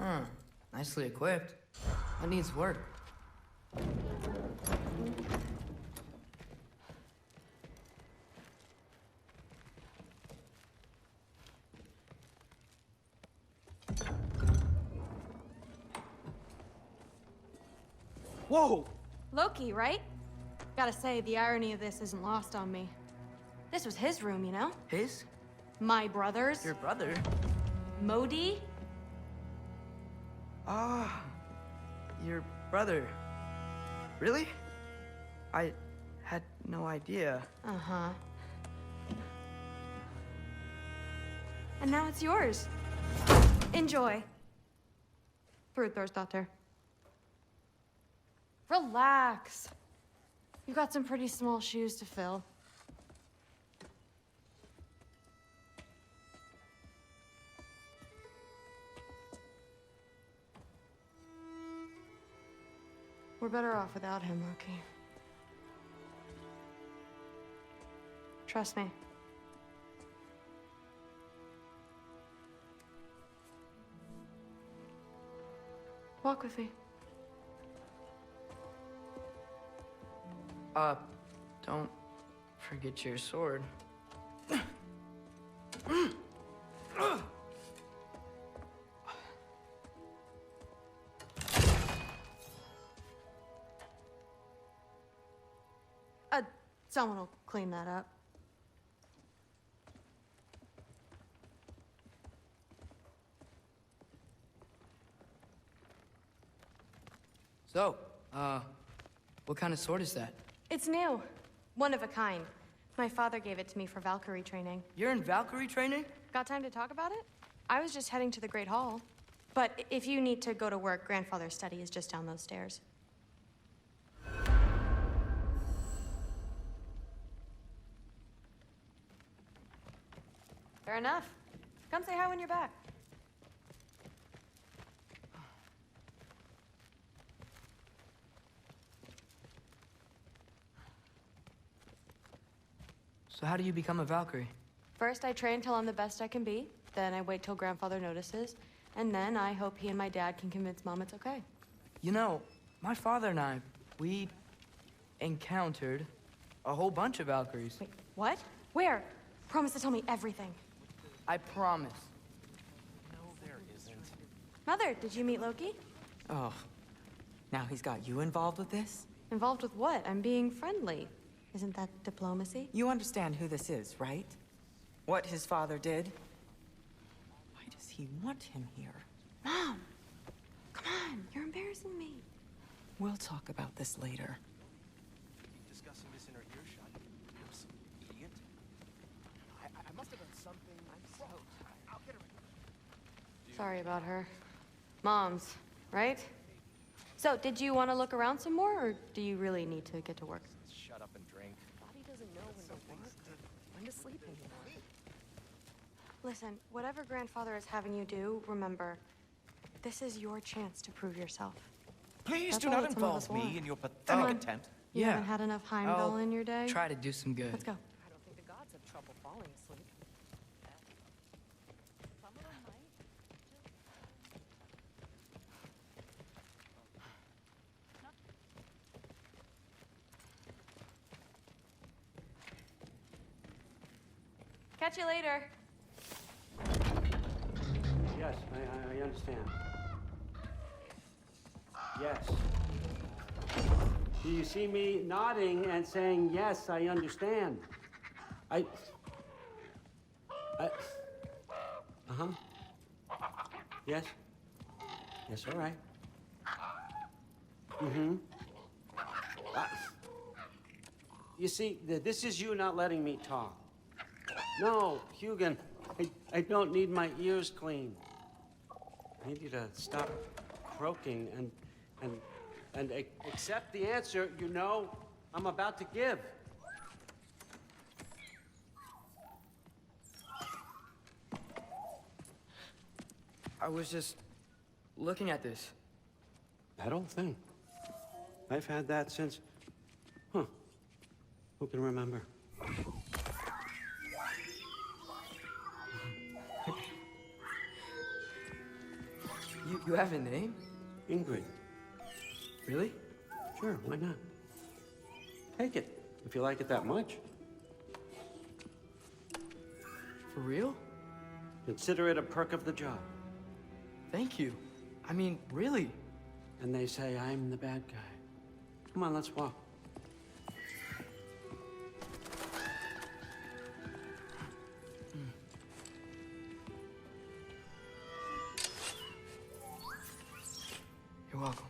Huh. Nicely equipped. That needs work. Whoa! Loki, right? Gotta say, the irony of this isn't lost on me. This was his room, you know? His? My brother's. Your brother? Modi? Ah, your brother. Really? I had no idea. Uh-huh. And now it's yours. Enjoy. Daughter. Relax. You've got some pretty small shoes to fill. We're better off without him, Loki. Trust me. Walk with me. Don't forget your sword. Someone will clean that up. So, what kind of sword is that? It's new. One of a kind. My father gave it to me for Valkyrie training. You're in Valkyrie training? Got time to talk about it? I was just heading to the Great Hall. But if you need to go to work, Grandfather's study is just down those stairs. Fair enough. Come say hi when you're back. So how do you become a Valkyrie? First, I train till I'm the best I can be. Then I wait till Grandfather notices. And then I hope he and my dad can convince Mom it's okay. You know, my father and I, we encountered a whole bunch of Valkyries. Wait, what? Where? Promise to tell me everything. I promise. No, there isn't. Mother, did you meet Loki? Oh, now he's got you involved with this? Involved with what? I'm being friendly. Isn't that diplomacy? You understand who this is, right? What his father did? Why does he want him here? Mom! Come on, you're embarrassing me. We'll talk about this later. Discussing this in her earshot. Oops, idiot. I must have done something. I'm so tired. I'll get her. Sorry about her. Mom's, right? So, did you want to look around some more, or do you really need to get to work? Shut up and drink. Body doesn't know when to work, when to sleep anymore. Listen, whatever Grandfather is having you do, remember, this is your chance to prove yourself. Please That's do all not that some of us involve me want. in your Come pathetic on. attempt. You Yeah. haven't had enough Heimdall in your day? Try to do some good. Let's go. I don't think the gods have trouble falling asleep. Catch you later. Yes, I understand. Yes. Do you see me nodding and saying, yes, I understand? Uh-huh. Yes? Yes, all right. Mm-hmm. You see, this is you not letting me talk. No, Hugin, I don't need my ears cleaned. I need you to stop croaking and accept the answer you know I'm about to give. I was just looking at this. That old thing. I've had that since... Who can remember? You have a name? Ingrid. Really? Sure, why not? Take it, if you like it that much. For real? Consider it a perk of the job. Thank you. I mean, really. And they say I'm the bad guy. Come on, let's walk. You're welcome.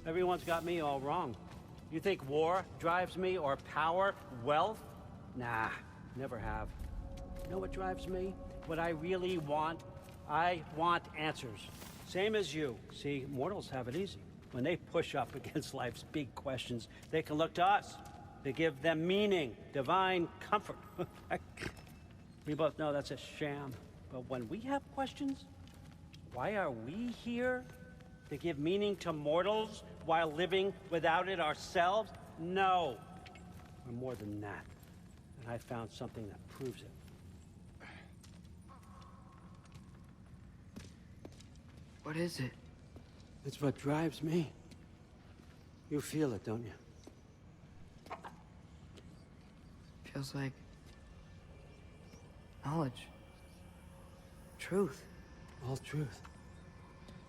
Everyone's got me all wrong. You think war drives me, or power, wealth? Nah, never have. You know what drives me? What I really want? I want answers. Same as you. See, mortals have it easy. When they push up against life's big questions, they can look to us. They give them meaning, divine comfort. We both know that's a sham. But when we have questions, why are we here? To give meaning to mortals while living without it ourselves? No. We're more than that. And I found something that proves it. What is it? It's what drives me. You feel it, don't you? Feels like knowledge. Truth. All truth.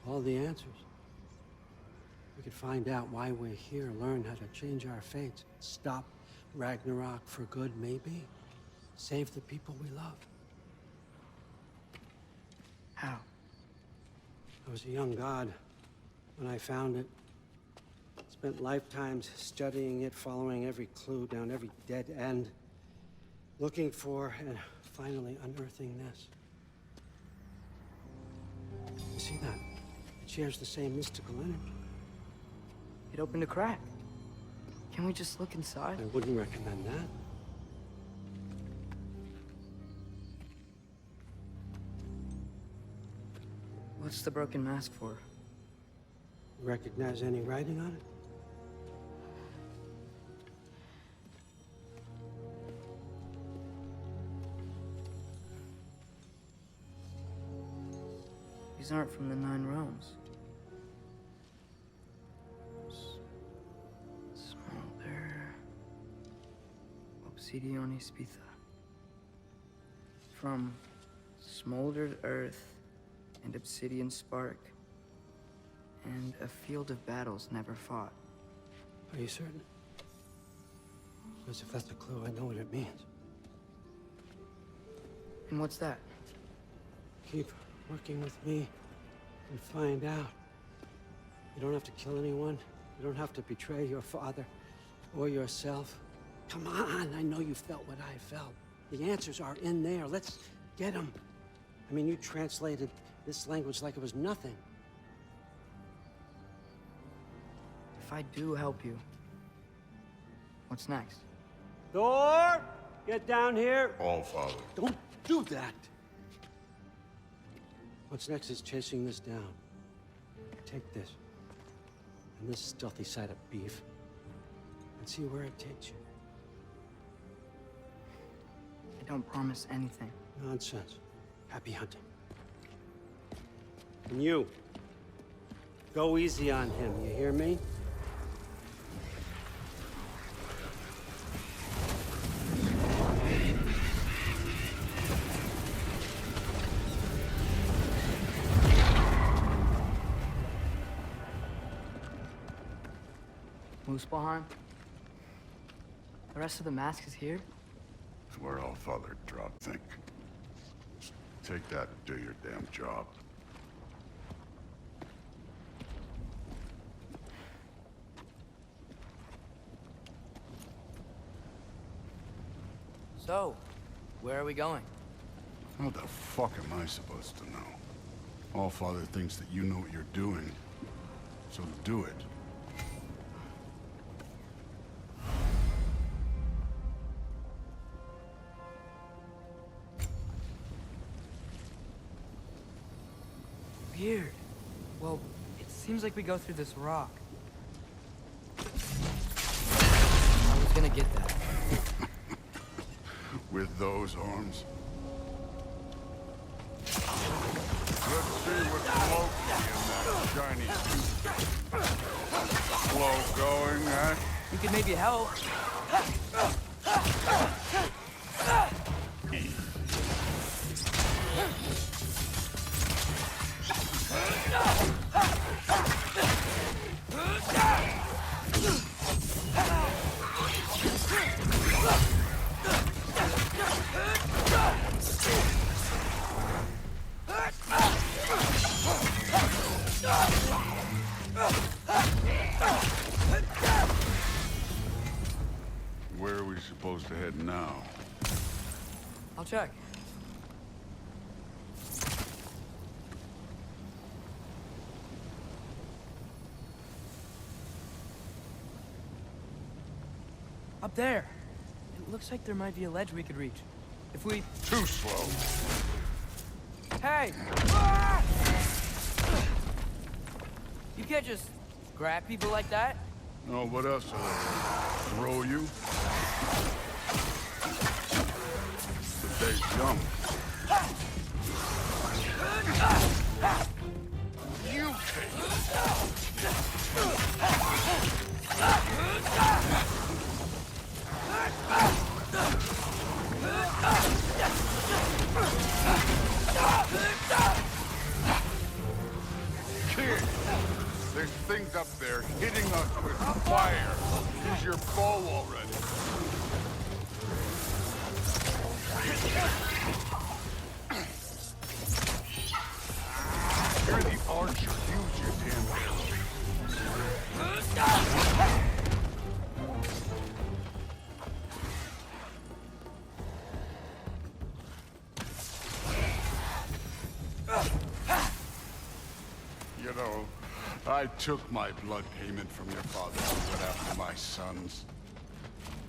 All the answers. We could find out why we're here, learn how to change our fates, stop Ragnarok for good, maybe. Save the people we love. How? I was a young god when I found it. Spent lifetimes studying it, following every clue down every dead end, looking for and finally unearthing this. You see that? It shares the same mystical energy. It opened a crack. Can we just look inside? I wouldn't recommend that. What's the broken mask for? Recognize any writing on it? These aren't from the Nine Realms. Smolder. Obsidione Spitha. From smoldered earth and obsidian spark. And a field of battles never fought. Are you certain? Because if that's a clue, I know what it means. And what's that? Keep working with me and find out. You don't have to kill anyone. You don't have to betray your father or yourself. Come on, I know you felt what I felt. The answers are in there. Let's get them. I mean, you translated this language like it was nothing. If I do help you, what's next? Thor, get down here. All, Father. Don't do that. What's next is chasing this down. Take this, and this stealthy side of beef, and see where it takes you. I don't promise anything. Nonsense. Happy hunting. And you, go easy on him, you hear me? Muspelheim? The rest of the mask is here? It's where all Father dropped. Think. Take that and do your damn job. So, where are we going? How the fuck am I supposed to know? All Father thinks that you know what you're doing, so do it. Weird. Well, it seems like we go through this rock. I was gonna get that. With those arms? shiny. Slow going, huh? You could maybe help. Where are we supposed to head now? I'll check. Up there. It looks like there might be a ledge we could reach. If we... Too slow. Hey! Ah! You can't just grab people like that. No, what else are they? Throw you? The day's young. You take Kid, there's things up there hitting us with fire. Use your bow already. You're the archer. Use your damn arrow. You know, I took my blood payment from your father and went after my sons.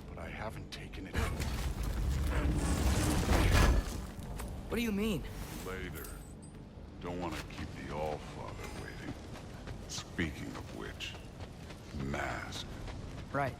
But I haven't taken it. What do you mean? Later. Don't want to keep the Allfather waiting. Speaking of which, mask. Right.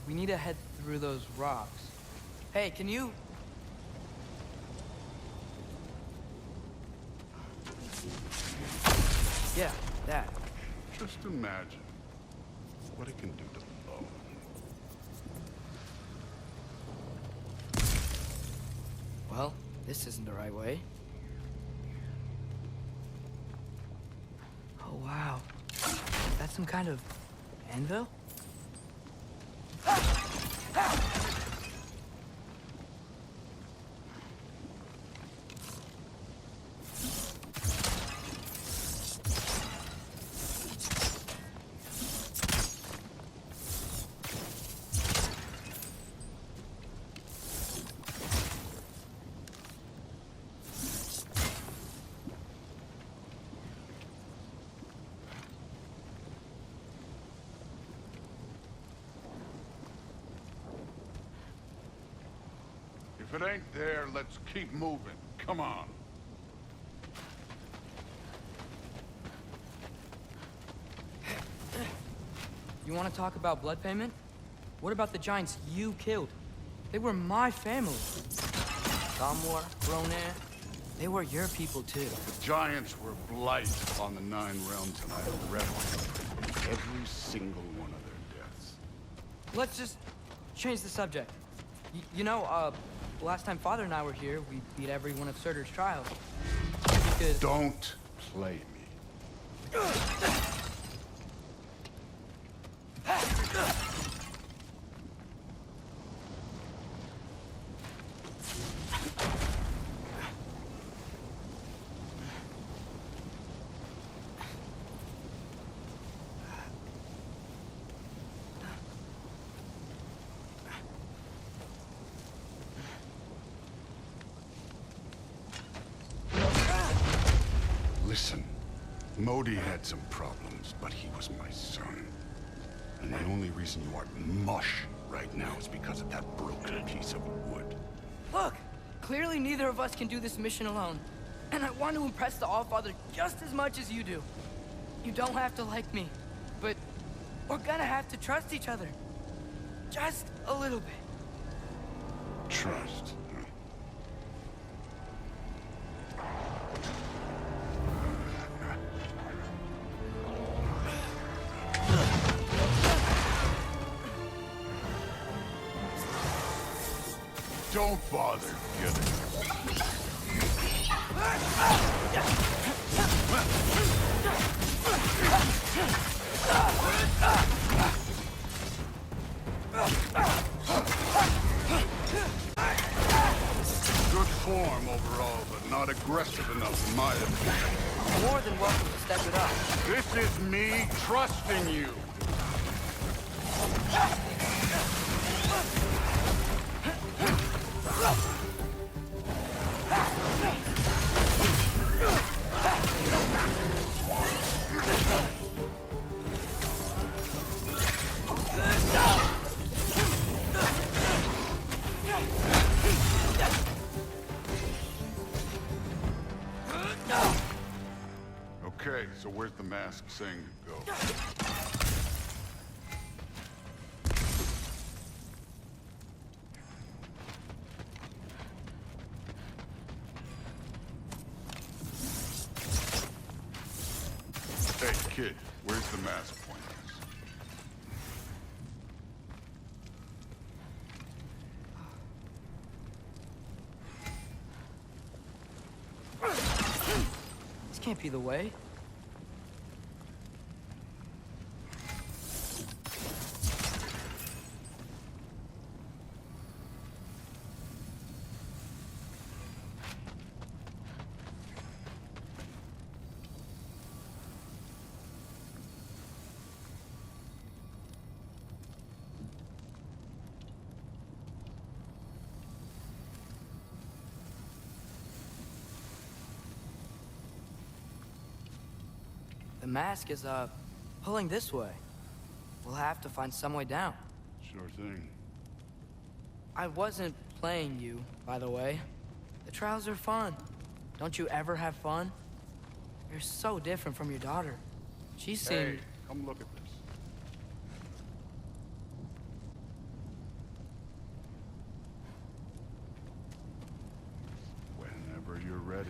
We need to head through those rocks. Hey, can you... Yeah, that. Just imagine what it can do to bone. Well, this isn't the right way. Oh, wow. That's some kind of anvil? If it ain't there, let's keep moving. Come on. You want to talk about blood payment? What about the giants you killed? They were my family. Gamor, Ronan, they were your people too. The giants were blight on the 9 realms, and I read every single one of their deaths. Let's just change the subject. You know, last time Father and I were here, we beat every one of Surtur's trials. We could... Don't play me. Listen, Modi had some problems, but he was my son. And the only reason you are mush right now is because of that broken piece of wood. Look! Clearly, neither of us can do this mission alone. And I want to impress the Allfather just as much as you do. You don't have to like me, but we're gonna have to trust each other. Just a little bit. Trust. Don't bother getting it. Good form overall, but not aggressive enough in my opinion. More than welcome to step it up. This is me trusting you. Okay, so where's the mask saying to go? Hey, kid, where's the mask pointing us? This can't be the way. The mask is, pulling this way. We'll have to find some way down. Sure thing. I wasn't playing you, by the way. The trials are fun. Don't you ever have fun? You're so different from your daughter. She seemed... Hey, come look at this. Whenever you're ready.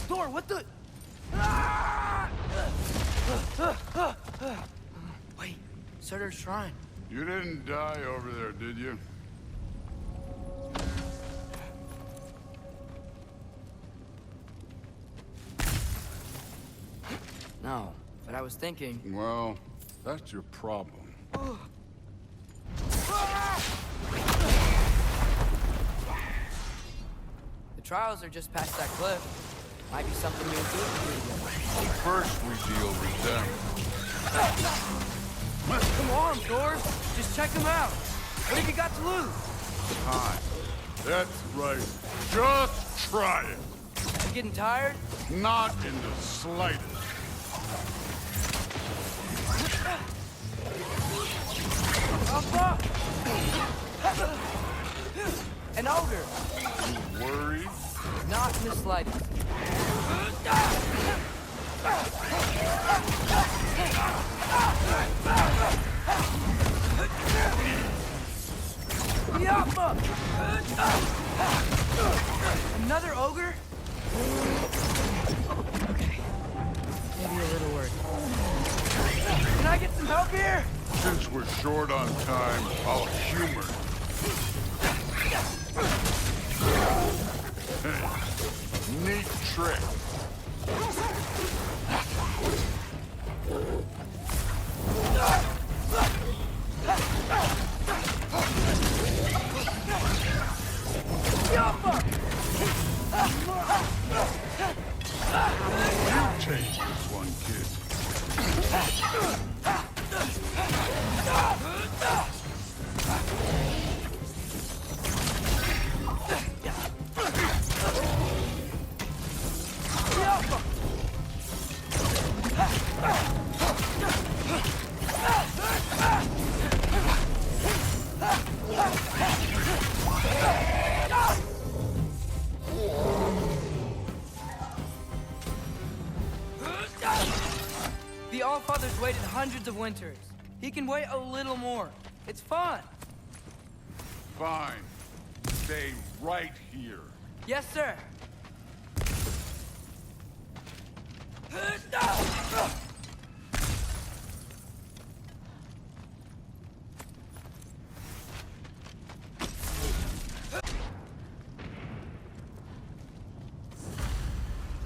Thor, what the... Wait, Surtur's shrine. You didn't die over there, did you? No, but I was thinking... Well, that's your problem. The trials are just past that cliff. Might be something you and Thor can do together. First, we deal with them. Come on, Thor. Just check them out. What have you got to lose? Time. That's right. Just try it. You getting tired? Not in the slightest. An ogre. You worried? Not in the slightest. Yappa! Another ogre? Okay. Maybe a little worried. Can I get some help here? Since we're short on time, I'll humor. Hey, neat trick. You take this one, kid. hundreds of winters. He can wait a little more. It's fun. Fine. Stay right here. Yes, sir.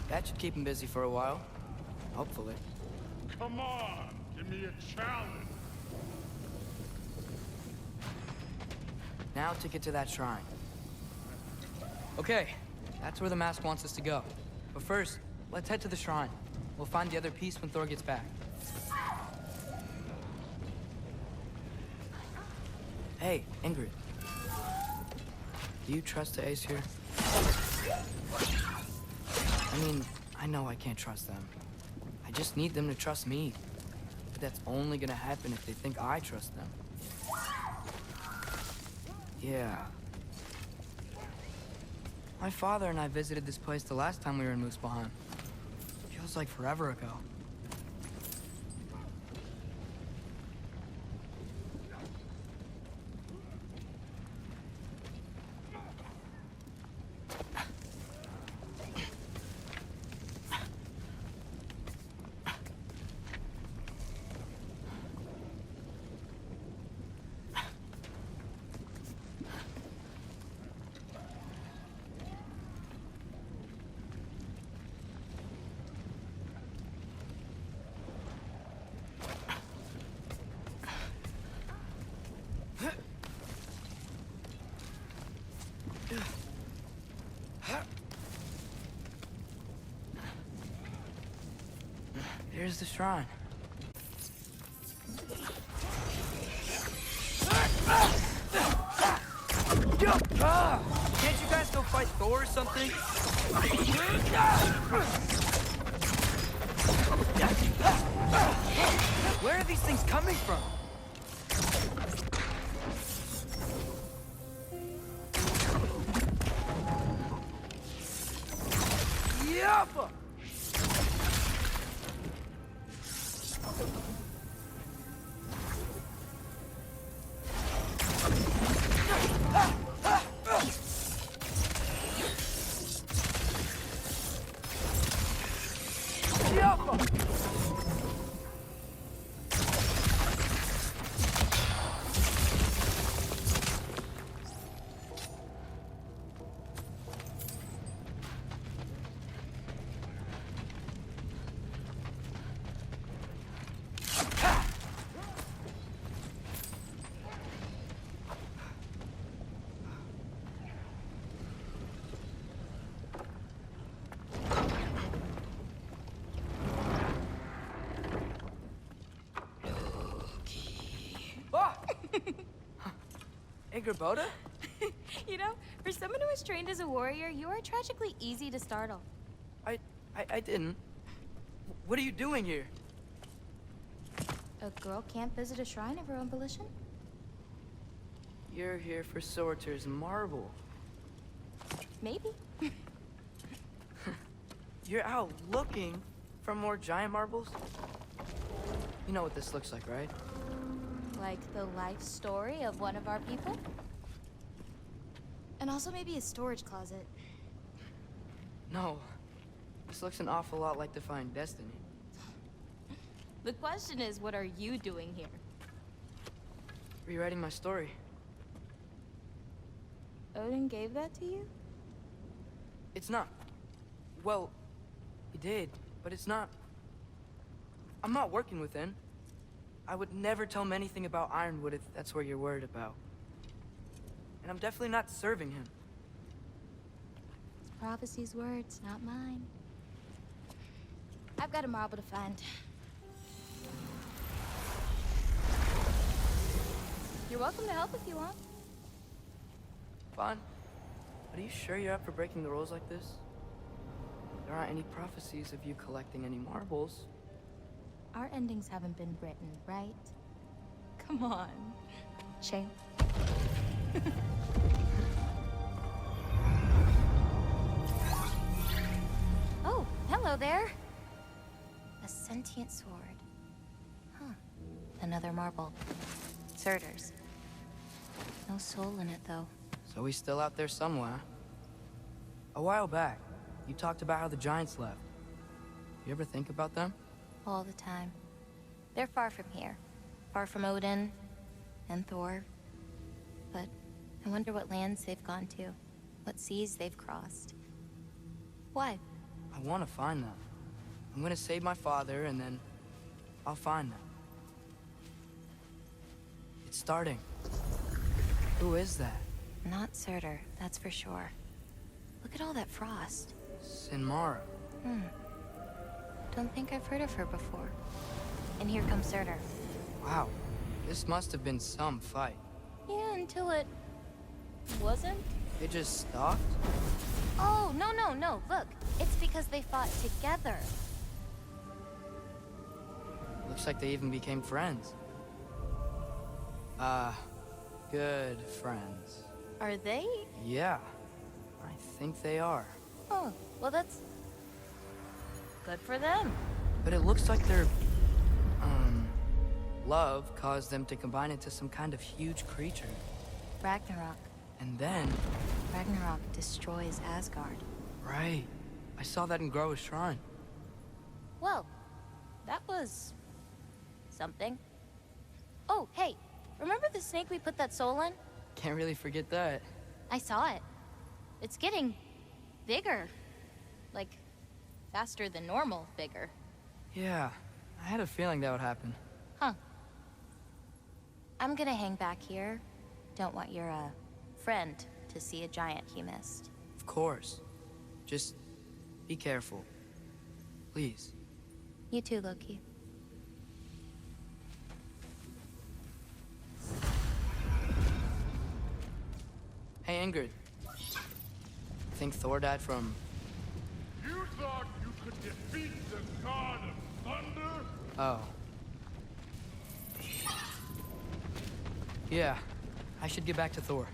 That should keep him busy for a while. Hopefully. Come on, give me a challenge. Now to get to that shrine. Okay, that's where the mask wants us to go. But first, let's head to the shrine. We'll find the other piece when Thor gets back. Hey, Ingrid. Do you trust the Æsir? I mean, I know I can't trust them. I just need them to trust me. But that's only gonna happen if they think I trust them. Yeah. My father and I visited this place the last time we were in Muspelheim. Feels like forever ago. Here's the shrine. Can't you guys go fight Thor or something? Where are these things coming from? Yappa! Ingrid? You know, for someone who was trained as a warrior, you are tragically easy to startle. I didn't. What are you doing here? A girl can't visit a shrine of her own volition? You're here for Sorter's marble. Maybe. You're out looking for more giant marbles? You know what this looks like, right? Like the life story of one of our people? And also maybe a storage closet. No. This looks an awful lot like Defying Destiny. The question is, what are you doing here? Rewriting my story. Odin gave that to you? It's not. Well, he did, but it's not. I'm not working with him. I would never tell him anything about Ironwood if that's what you're worried about. And I'm definitely not serving him. It's prophecy's words, not mine. I've got a marble to find. You're welcome to help if you want. Fine. But are you sure you're up for breaking the rules like this? There aren't any prophecies of you collecting any marbles. Our endings haven't been written, right? Come on. Shame. Oh, hello there. A sentient sword. Huh. another marble. Surtur's. No soul in it, though. So he's still out there somewhere. A while back, you talked about how the giants left. You ever think about them? All the time. They're far from here. Far from Odin and Thor. But I wonder what lands they've gone to. What seas they've crossed. Why? I want to find them. I'm gonna save my father, and then I'll find them. It's starting. Who is that? Not Surtur, that's for sure. Look at all that frost. Sinmara. Don't think I've heard of her before. And here comes Surtur. Wow. This must have been some fight. Yeah, until it... wasn't? It just stopped? Oh, no. Look, it's because they fought together. Looks like they even became friends. Good friends. Are they? Yeah, I think they are. Oh, well that's... good for them. But it looks like their, love caused them to combine into some kind of huge creature. Ragnarok. And then... Ragnarok destroys Asgard. Right. I saw that in Groa's shrine. Well, that was... something. Oh, hey, remember the snake we put that soul in? Can't really forget that. I saw it. It's getting... bigger. Like, faster than normal bigger. Yeah, I had a feeling that would happen. Huh. I'm gonna hang back here. Don't want your, friend to see a giant he missed. Of course. Just be careful. Please. You too, Loki. Hey, Ingrid. Think Thor died from... You thought you could defeat the god of thunder? Oh. Yeah, I should get back to Thor.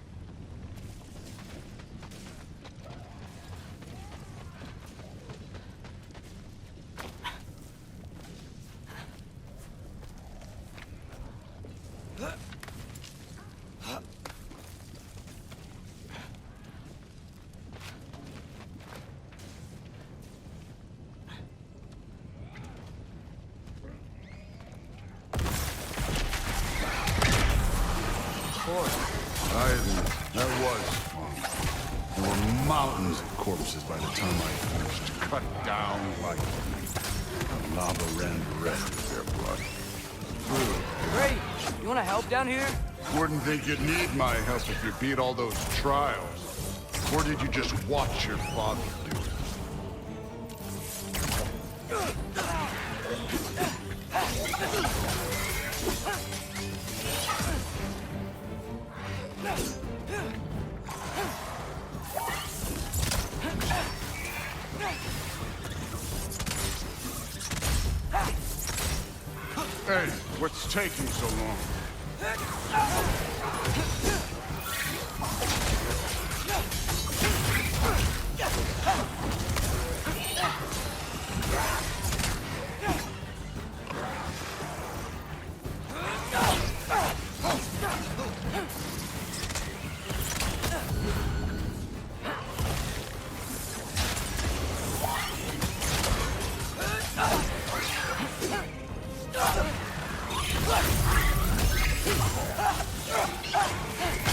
That was fun. There were mountains of corpses by the time I finished, cut down like the lava ran red with their blood. Great! You wanna help down here? Wouldn't think you'd need my help if you beat all those trials. Or did you just watch your father do it? Hey, what's taking so long?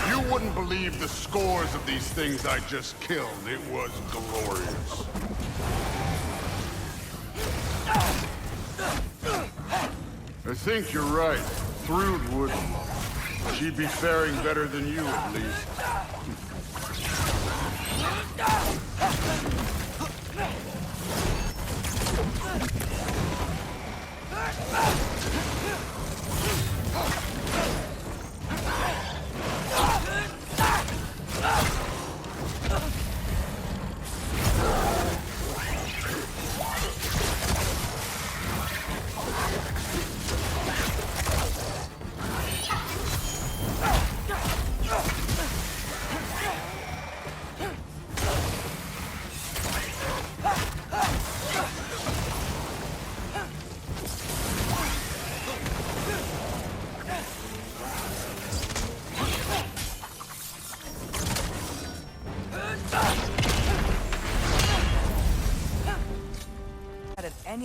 You wouldn't believe the scores of these things I just killed. It was glorious. I think you're right. Thrud wouldn't. She'd be faring better than you, at least.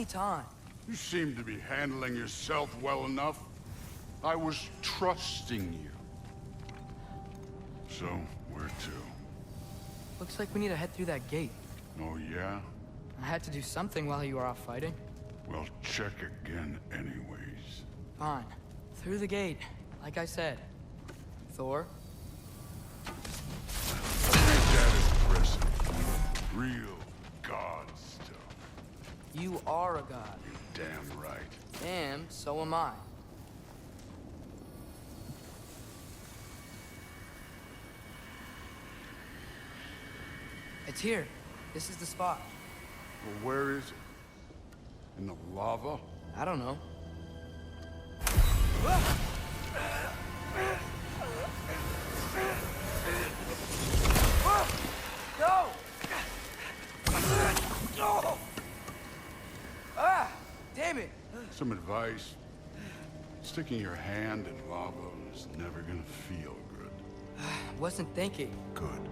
time. You seem to be handling yourself well enough. I was trusting you. So, where to? Looks like we need to head through that gate. Oh, yeah? I had to do something while you were off fighting. Well, check again anyways. Fine. Through the gate, like I said. Thor? That is impressive. Real god stuff. You are a god. You're damn right. And so am I. It's here. This is the spot. Well, where is it? In the lava? I don't know. Go! Ah! Damn it! Some advice. Sticking your hand in lava is never gonna feel good. Wasn't thinking. Good.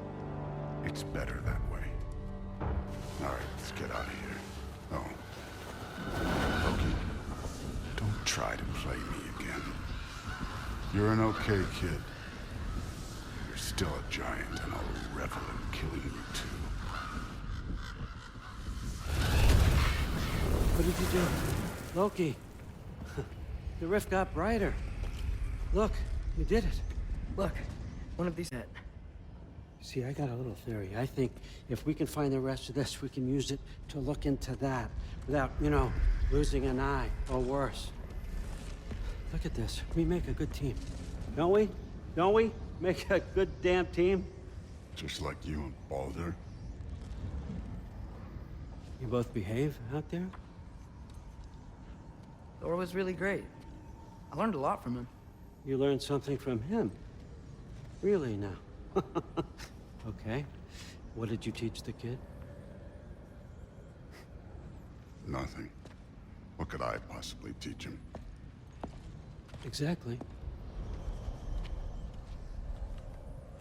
It's better that way. Alright, let's get out of here. Oh. Loki, don't try to play me again. You're an okay kid. You're still a giant, and I'll revel in killing you too. What did you do? Loki. The rift got brighter. Look, you did it. Look, one of these hit. See, I got a little theory. I think if we can find the rest of this, we can use it to look into that without, losing an eye or worse. Look at this. We make a good team. Don't we? Don't we? Make a good damn team? Just like you and Baldur. You both behave out there? Thor was really great. I learned a lot from him. You learned something from him? Really now? Okay. What did you teach the kid? Nothing. What could I possibly teach him? Exactly.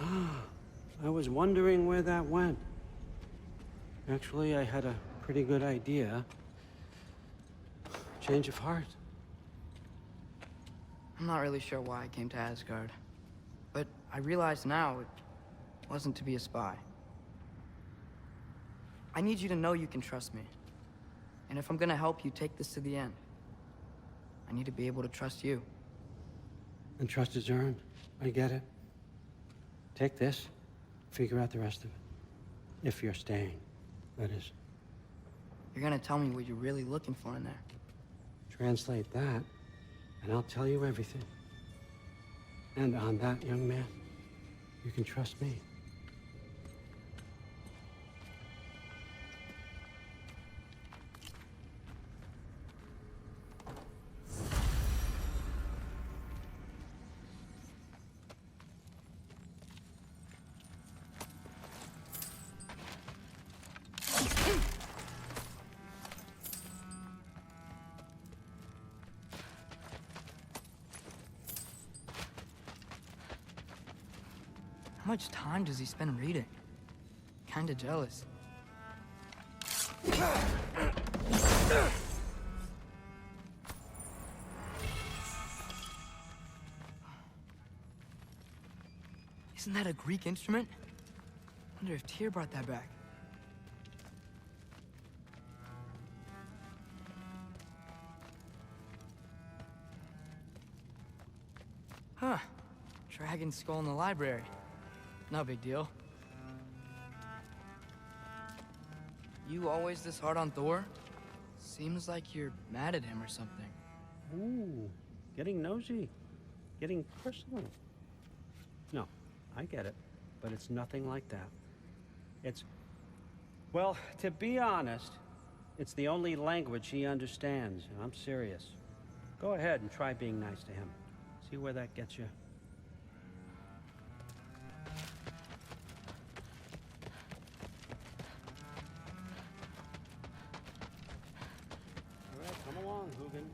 I was wondering where that went. Actually, I had a pretty good idea. Change of heart. I'm not really sure why I came to Asgard. But I realize now it wasn't to be a spy. I need you to know you can trust me. And if I'm gonna help you take this to the end, I need to be able to trust you. And trust is earned. I get it. Take this. Figure out the rest of it. If you're staying, that is. You're gonna tell me what you're really looking for in there. Translate that, and I'll tell you everything. And on that, young man, you can trust me. How much time does he spend reading? Kinda jealous. Isn't that a Greek instrument? Wonder if Tyr brought that back. Huh. Dragon skull in the library. No big deal. You always this hard on Thor? Seems like you're mad at him or something. Ooh, getting nosy. Getting personal. No, I get it. But it's nothing like that. It's... Well, to be honest, it's the only language he understands. I'm serious. Go ahead and try being nice to him. See where that gets you. All right, come along, Hugin.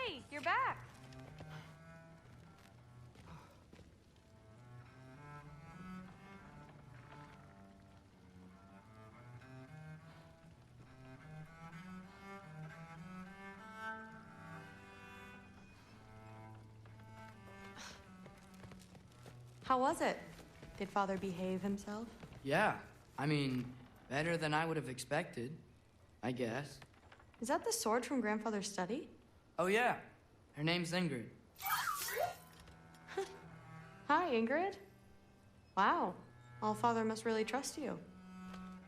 Hey, you're back. How was it? Did Father behave himself? Yeah, I mean, better than I would have expected, I guess. Is that the sword from Grandfather's study? Oh yeah, her name's Ingrid. Hi, Ingrid. Wow, Allfather must really trust you.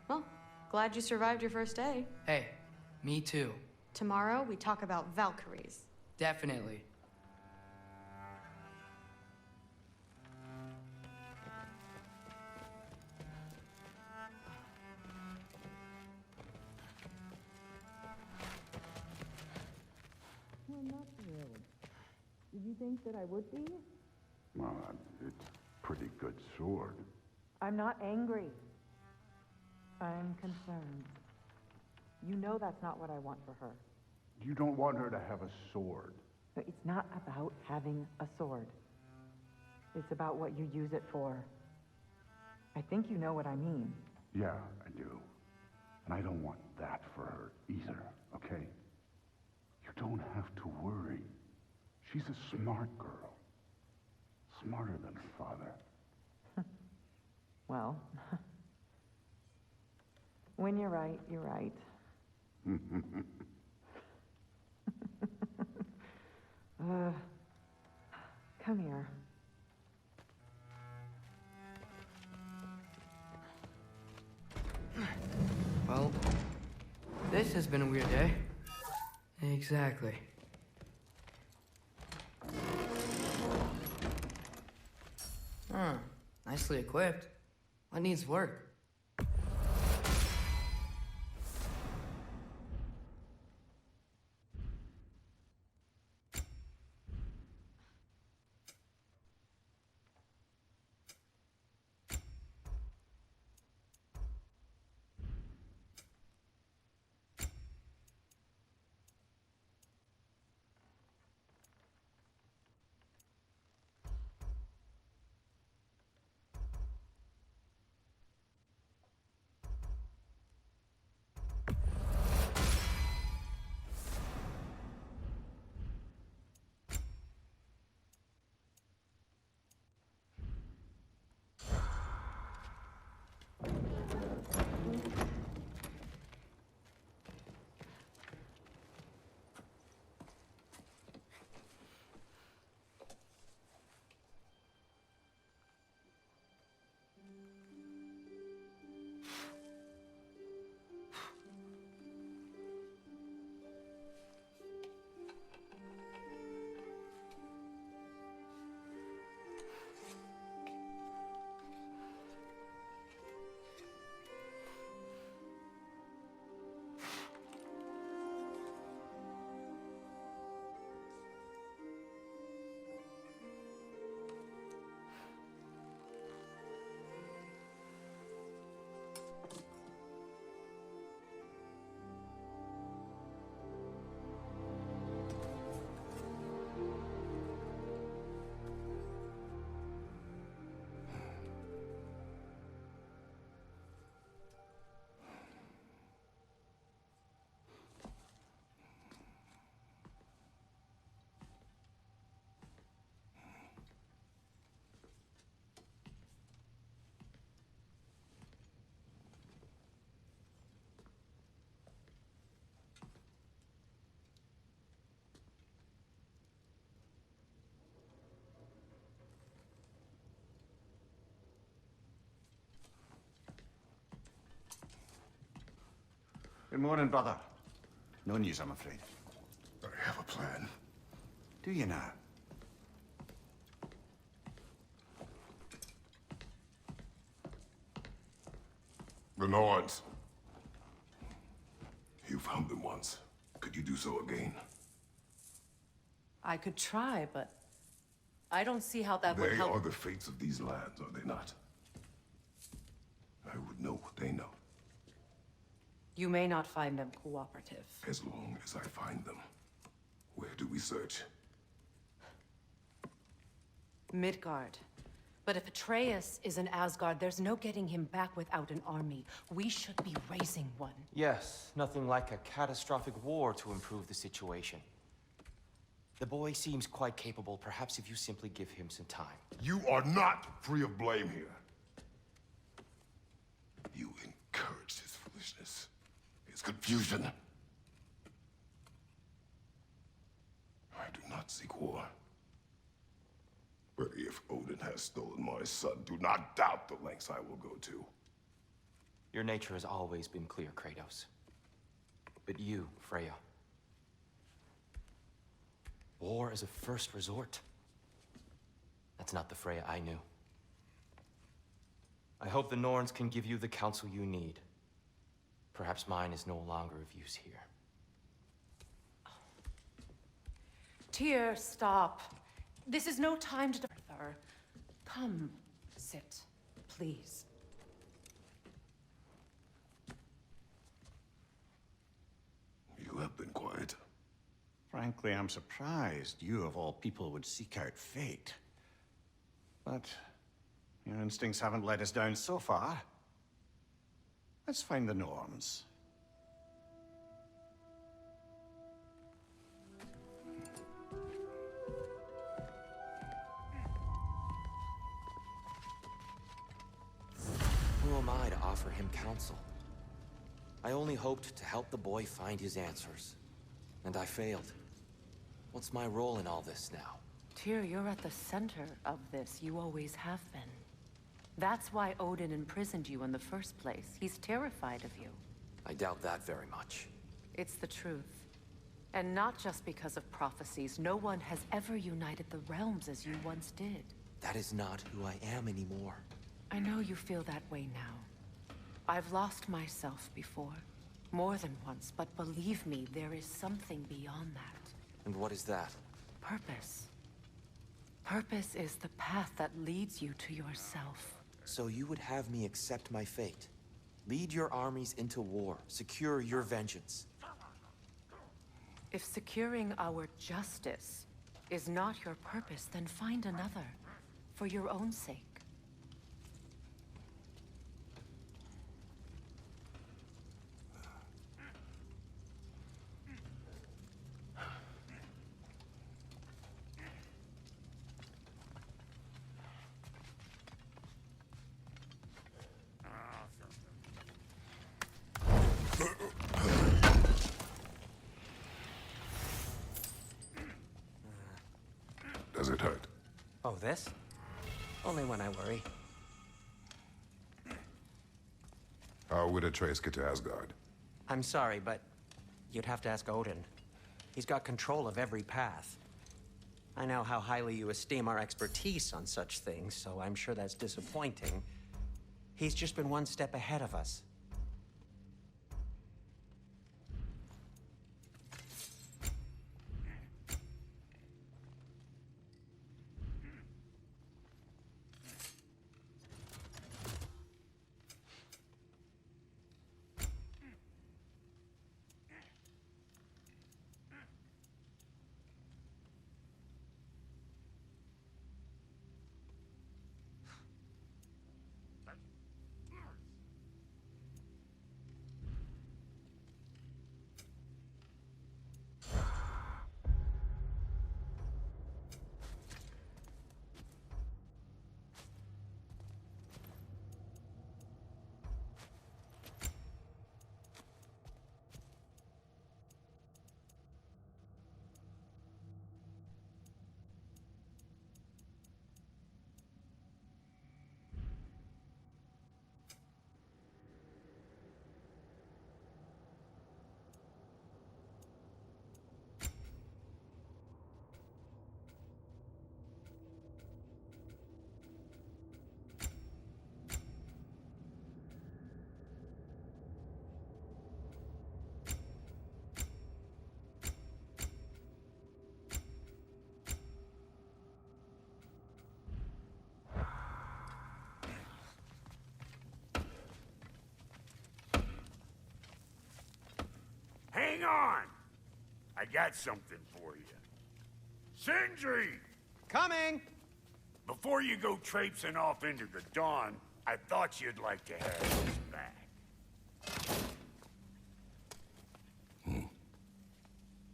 Well, glad you survived your first day. Hey, me too. Tomorrow, we talk about Valkyries. Definitely. I'm not thrilled. Did you think that I would be? Well, it's a pretty good sword. I'm not angry. I'm concerned. You know that's not what I want for her. You don't want her to have a sword. But it's not about having a sword. It's about what you use it for. I think you know what I mean. Yeah, I do. And I don't want that for her either, okay? You don't have to worry. She's a smart girl. Smarter than her father. Well, when you're right, you're right. Come here. Well, this has been a weird day. Exactly. Huh. Nicely equipped. What needs work? Good morning, brother. No news, I'm afraid. I have a plan. Do you now? The Norse. You found them once. Could you do so again? I could try, but I don't see how that would They help. are the fates of these lands, are they not? I would know what they know, You may not find them cooperative. as long as I find them. Where do we search? Midgard. But if Atreus is in Asgard, there's no getting him back without an army. We should be raising one. Yes, nothing like a catastrophic war to improve the situation. The boy seems quite capable. Perhaps if you simply give him some time. You are not free of blame here. You encouraged his foolishness, his confusion. I do not seek war. But if Odin has stolen my son, do not doubt the lengths I will go to. Your nature has always been clear, Kratos. But you, Freya. War as a first resort. That's not the Freya I knew. I hope the Norns can give you the counsel you need. Perhaps mine is no longer of use here. Tyr, stop. This is no time to... Arthur, come, sit, please. You have been quiet. Frankly, I'm surprised you of all people would seek out fate. But your instincts haven't let us down so far. Let's find the Norns. Who am I to offer him counsel? I only hoped to help the boy find his answers. And I failed. What's my role in all this now? Tyr, you're at the center of this. You always have been. That's why Odin imprisoned you in the first place. He's terrified of you. I doubt that very much. It's the truth. And not just because of prophecies. No one has ever united the realms as you once did. That is not who I am anymore. I know you feel that way now. I've lost myself before. More than once, but believe me, there is something beyond that. And what is that? Purpose. Purpose is the path that leads you to yourself. So you would have me accept my fate? Lead your armies into war, secure your vengeance. If securing our justice is not your purpose, then find another, for your own sake. Does it hurt? Oh, this? Only when I worry. How would Atreus get to Asgard? I'm sorry, but you'd have to ask Odin. He's got control of every path. I know how highly you esteem our expertise on such things, so I'm sure that's disappointing. He's just been one step ahead of us. Hang on! I got something for you. Sindri! Coming! Before you go traipsing off into the dawn, I thought you'd like to have this back.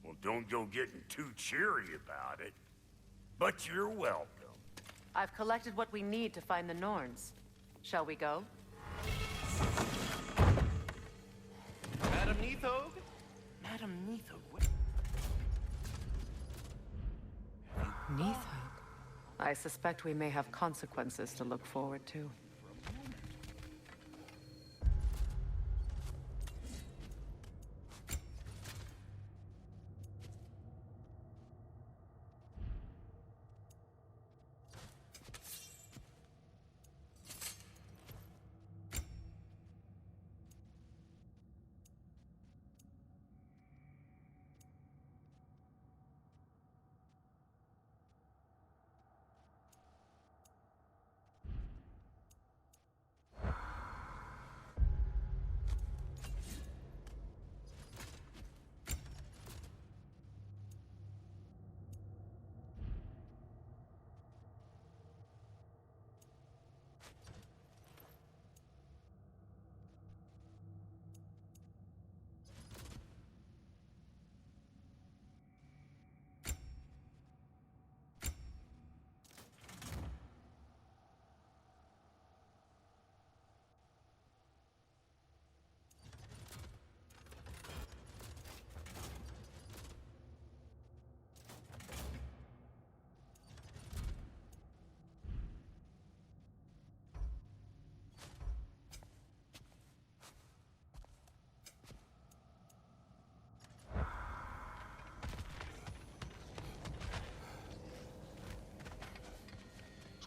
Well, don't go getting too cheery about it. But you're welcome. I've collected what we need to find the Norns. Shall we go? Madam Neathog? Madam Neathog, Neathog. I suspect we may have consequences to look forward to.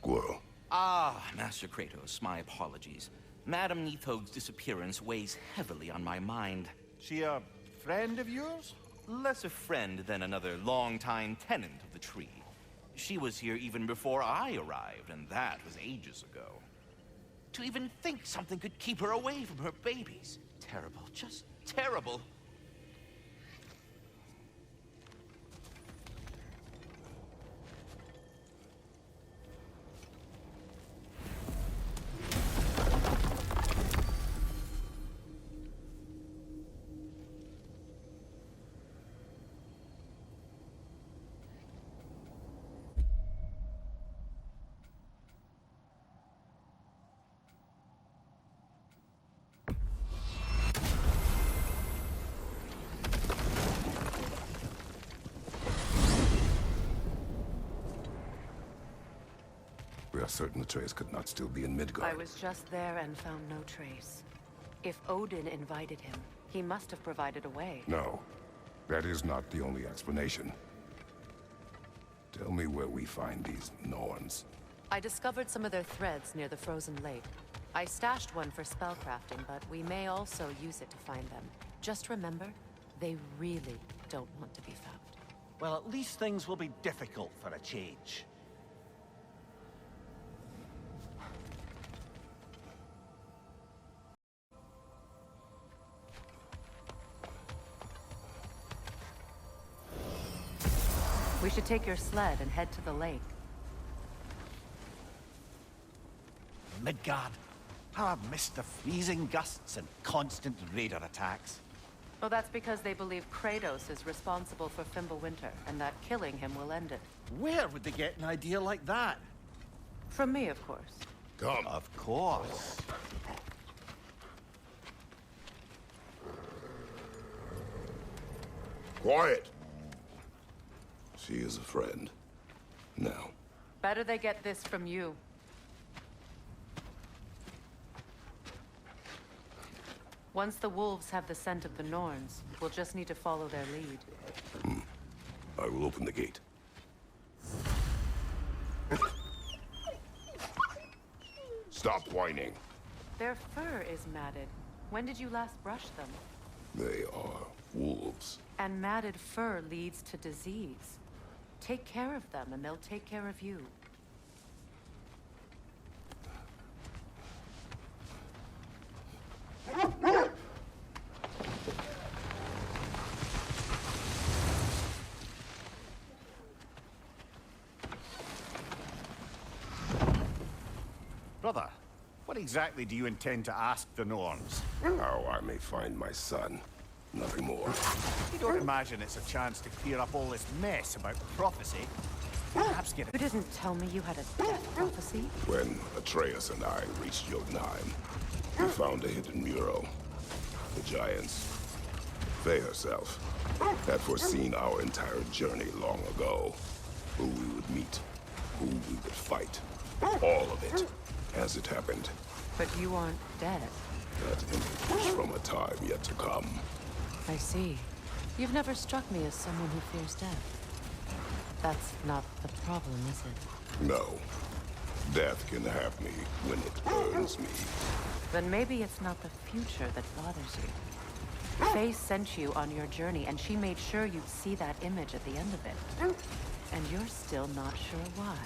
Squirrel. Ah, Master Kratos, my apologies. Madam Neathog's disappearance weighs heavily on my mind. She a friend of yours? Less a friend than another longtime tenant of the tree. She was here even before I arrived, and that was ages ago. To even think something could keep her away from her babies. Terrible, just terrible. We are certain the trace could not still be in Midgard. I was just there and found no trace. If Odin invited him, he must have provided a way. No, that is not the only explanation. Tell me where we find these Norns. I discovered some of their threads near the frozen lake. I stashed one for spellcrafting, but we may also use it to find them. Just remember, they really don't want to be found. Well, at least things will be difficult for a change. We should take your sled and head to the lake. Midgard. How I've missed the freezing gusts and constant raider attacks. Well, that's because they believe Kratos is responsible for Fimbulwinter, and that killing him will end it. Where would they get an idea like that? From me, of course. Come. Of course. Quiet. She is a friend. Now. Better they get this from you. Once the wolves have the scent of the Norns, we'll just need to follow their lead. I will open the gate. Stop whining. Their fur is matted. When did you last brush them? They are wolves. And matted fur leads to disease. Take care of them, and they'll take care of you. exactly do you intend to ask the Norns? How I may find my son. Nothing more. You don't imagine it's a chance to clear up all this mess about prophecy? Perhaps get You didn't tell me you had a death prophecy? When Atreus and I reached Jotunheim, we found a hidden mural. The giants, they herself, had foreseen our entire journey long ago. Who we would meet, who we would fight. All of it, as it happened. But you aren't dead. That image is from a time yet to come. I see. You've never struck me as someone who fears death. That's not the problem, is it? No. Death can have me when it earns me. Then maybe it's not the future that bothers you. Faye sent you on your journey, and she made sure you'd see that image at the end of it. And you're still not sure why.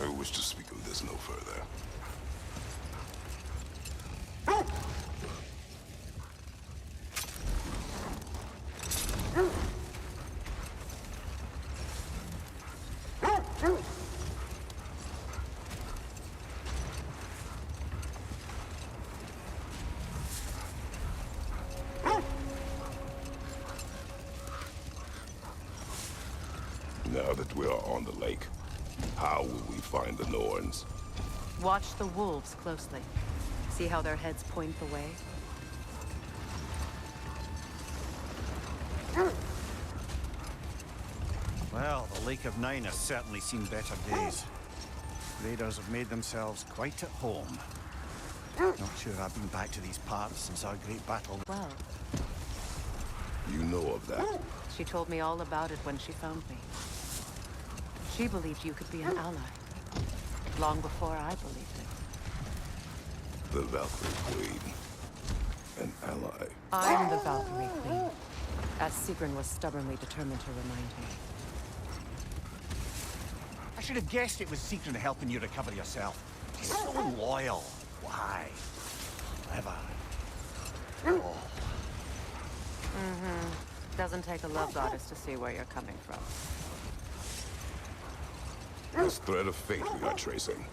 I wish to speak of this no further. Now that we are on the lake, how will we find the Norns? Watch the wolves closely. See how their heads point the way? Well, the Lake of Nine has certainly seen better days. Raiders have made themselves quite at home. Not sure I've been back to these parts since our great battle. Well, You know of that? she told me all about it when she found me. She believed you could be an ally. Long before I believed it. The Valkyrie Queen. An ally. I'm the Valkyrie Queen, as Sigrun was stubbornly determined to remind me. I should have guessed it was Sigrun helping you recover yourself. He's so loyal. Why? Clever. Oh. Doesn't take a love goddess to see where you're coming from. This thread of fate we are tracing.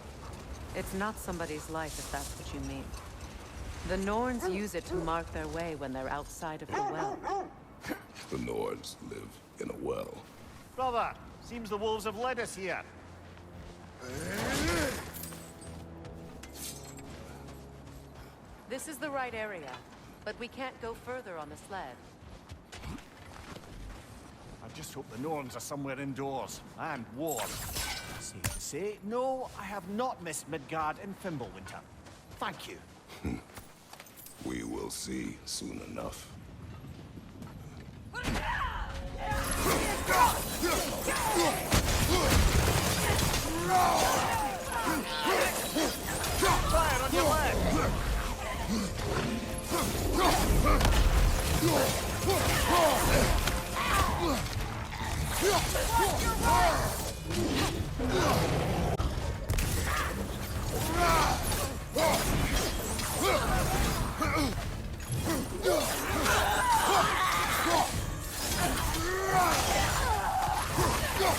It's not somebody's life, if that's what you mean. The Norns use it to mark their way when they're outside of the well. The Nords live in a well. Brother, seems the wolves have led us here. This is the right area, but we can't go further on the sled. I just hope the Norns are somewhere indoors and warm. Safe to say, no, I have not missed Midgard in Fimbulwinter. Thank you. We will see soon enough. Fire on your left!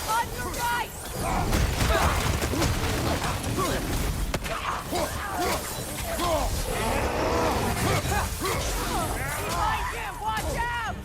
On your right! Behind him! Watch out!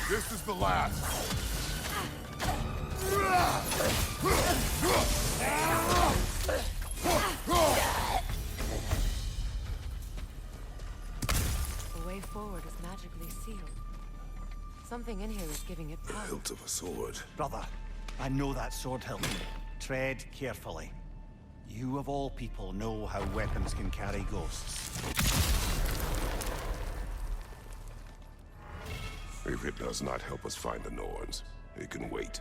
This is the last. forward is magically sealed. Something in here is giving it power. Hilt of a sword. Brother, I know that sword hilt. Tread carefully. You of all people know how weapons can carry ghosts. If it does not help us find the Norns, it can wait.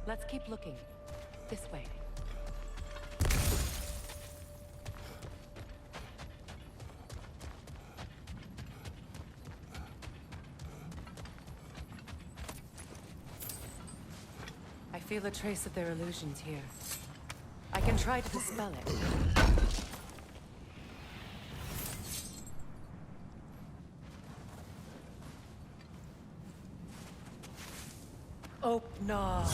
Let's keep looking. This way. I feel a trace of their illusions here. I can try to dispel it. Oh, no.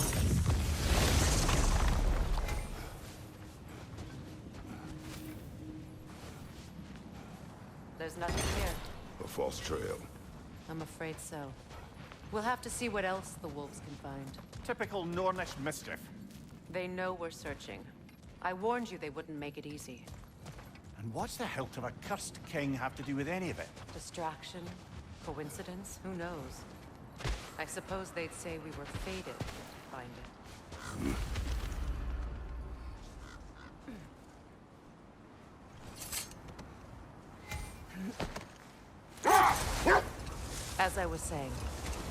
There's nothing here. A false trail. I'm afraid so. We'll have to see what else the wolves can find. Typical Nornish mischief. They know we're searching. I warned you they wouldn't make it easy. And what's the hilt of a cursed king have to do with any of it? Distraction? Coincidence? Who knows? I suppose they'd say we were fated to find it. As I was saying,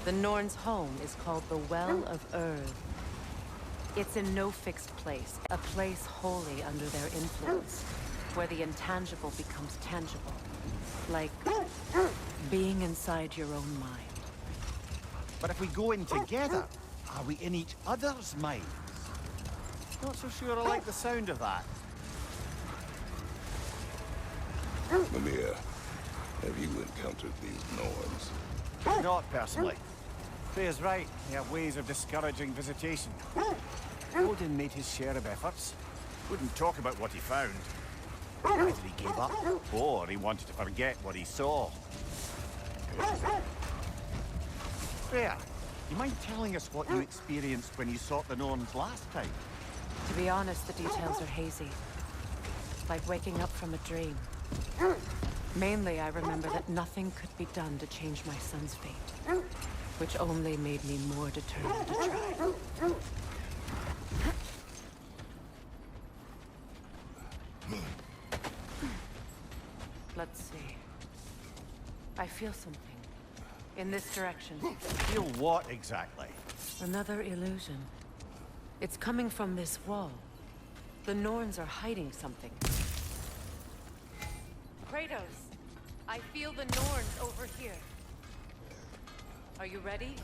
the Norns' home is called the Well of Earth. It's in no fixed place, a place wholly under their influence, where the intangible becomes tangible. Like being inside your own mind. But if we go in together, are we in each other's minds? Not so sure I like the sound of that. Mimir, have you encountered these Norns? Not personally. Freya's right. They have ways of discouraging visitation. Odin made his share of efforts. Wouldn't talk about what he found. Either he gave up, or he wanted to forget what he saw. Freya, you mind telling us what you experienced when you sought the Norns last time? To be honest, the details are hazy. Like waking up from a dream. Mainly, I remember that nothing could be done to change my son's fate. Which only made me more determined to try. Let's see. I feel something. In this direction. Feel what exactly? Another illusion. It's coming from this wall. The Norns are hiding something. Kratos, I feel the Norns over here. Are you ready?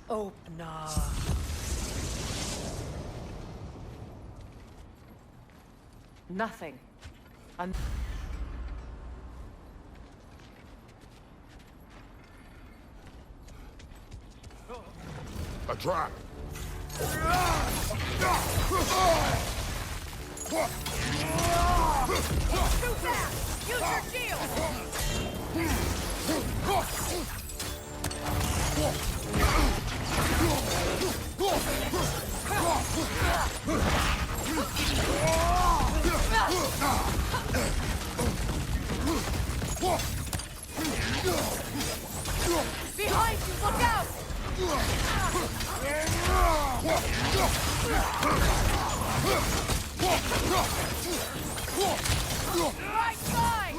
Open up. Nothing. A trap! Too fast! Use your shield! Behind you, look out! Right side!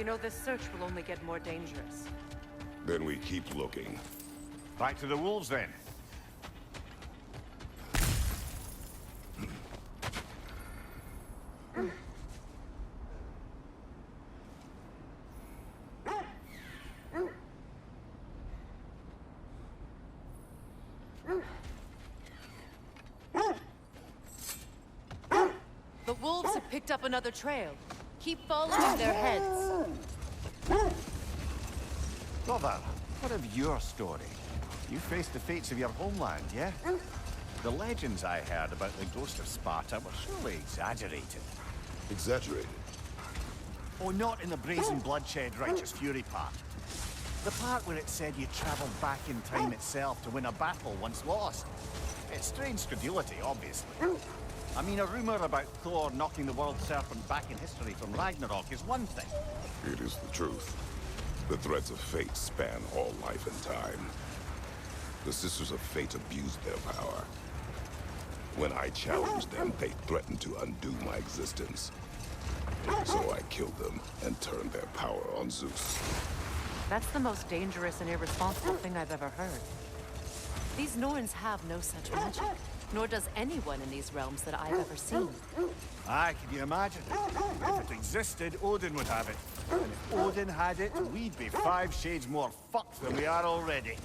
You know, this search will only get more dangerous. Then we keep looking. Back to the wolves, then. The wolves have picked up another trail. Keep following their heads. Brother, what of your story? You faced the fates of your homeland, yeah? The legends I heard about the ghost of Sparta were surely exaggerated. Exaggerated? Oh, not in the brazen bloodshed righteous fury part. The part where it said you travelled back in time itself to win a battle once lost. It's strange credulity, obviously. I mean, a rumour about Thor knocking the world serpent back in history from Ragnarok is one thing. It is the truth. The threads of fate span all life and time. The Sisters of Fate abused their power. When I challenged them, they threatened to undo my existence. So I killed them and turned their power on Zeus. That's the most dangerous and irresponsible thing I've ever heard. These Norns have no such magic, nor does anyone in these realms that I've ever seen. Aye, can you imagine? If it existed, Odin would have it. And if Odin had it, we'd be 5 shades more fucked than we are already.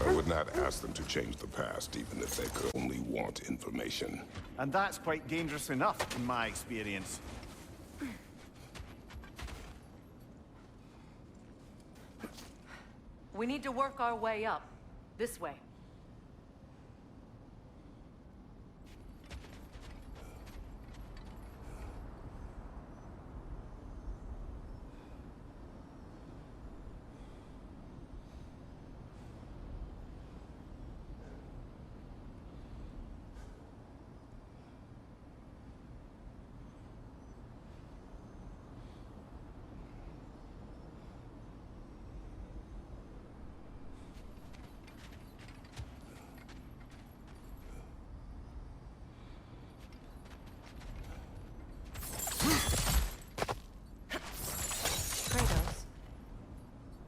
I would not ask them to change the past, even if they could only want information. And that's quite dangerous enough, in my experience. We need to work our way up. This way.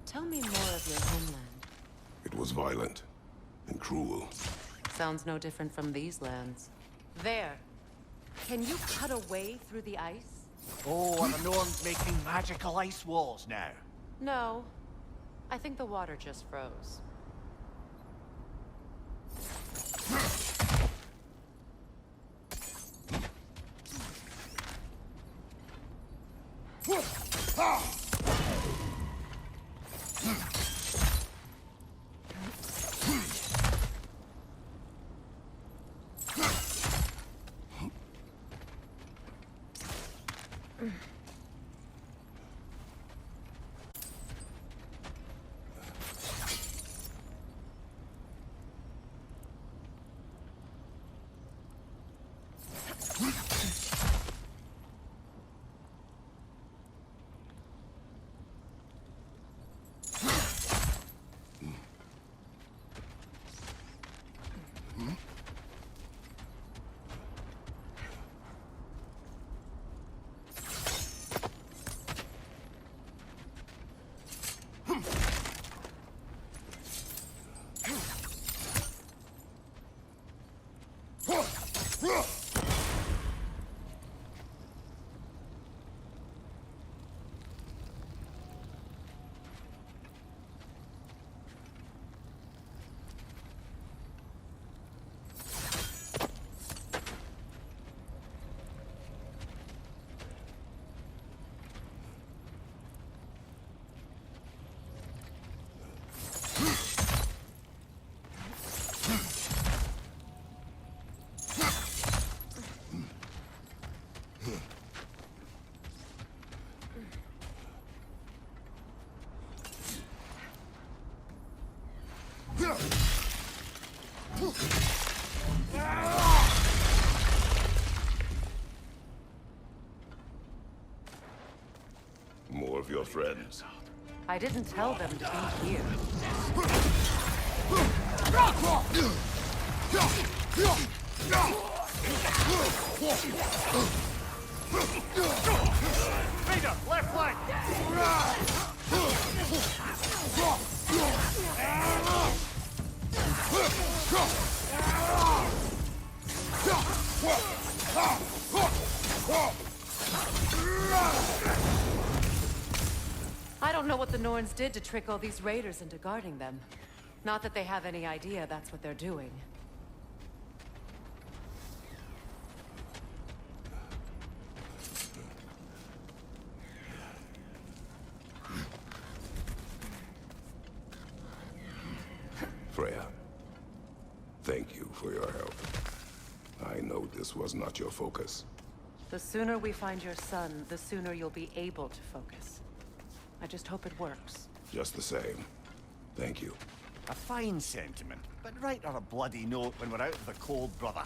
Tell me more of your homeland. It was violent and cruel. Sounds no different from these lands. There. Can you cut a way through the ice? Oh, are the Norns making magical ice walls now? No. I think the water just froze. More of your friends. I didn't tell them to be here. Vader, left flank! I don't know what the Norns did to trick all these raiders into guarding them. Not that they have any idea that's what they're doing. Freya, thank you for your help. I know this was not your focus. The sooner we find your son, the sooner you'll be able to focus. I just hope it works. Just the same. Thank you. A fine sentiment, but write her a bloody note when we're out of the cold, brother.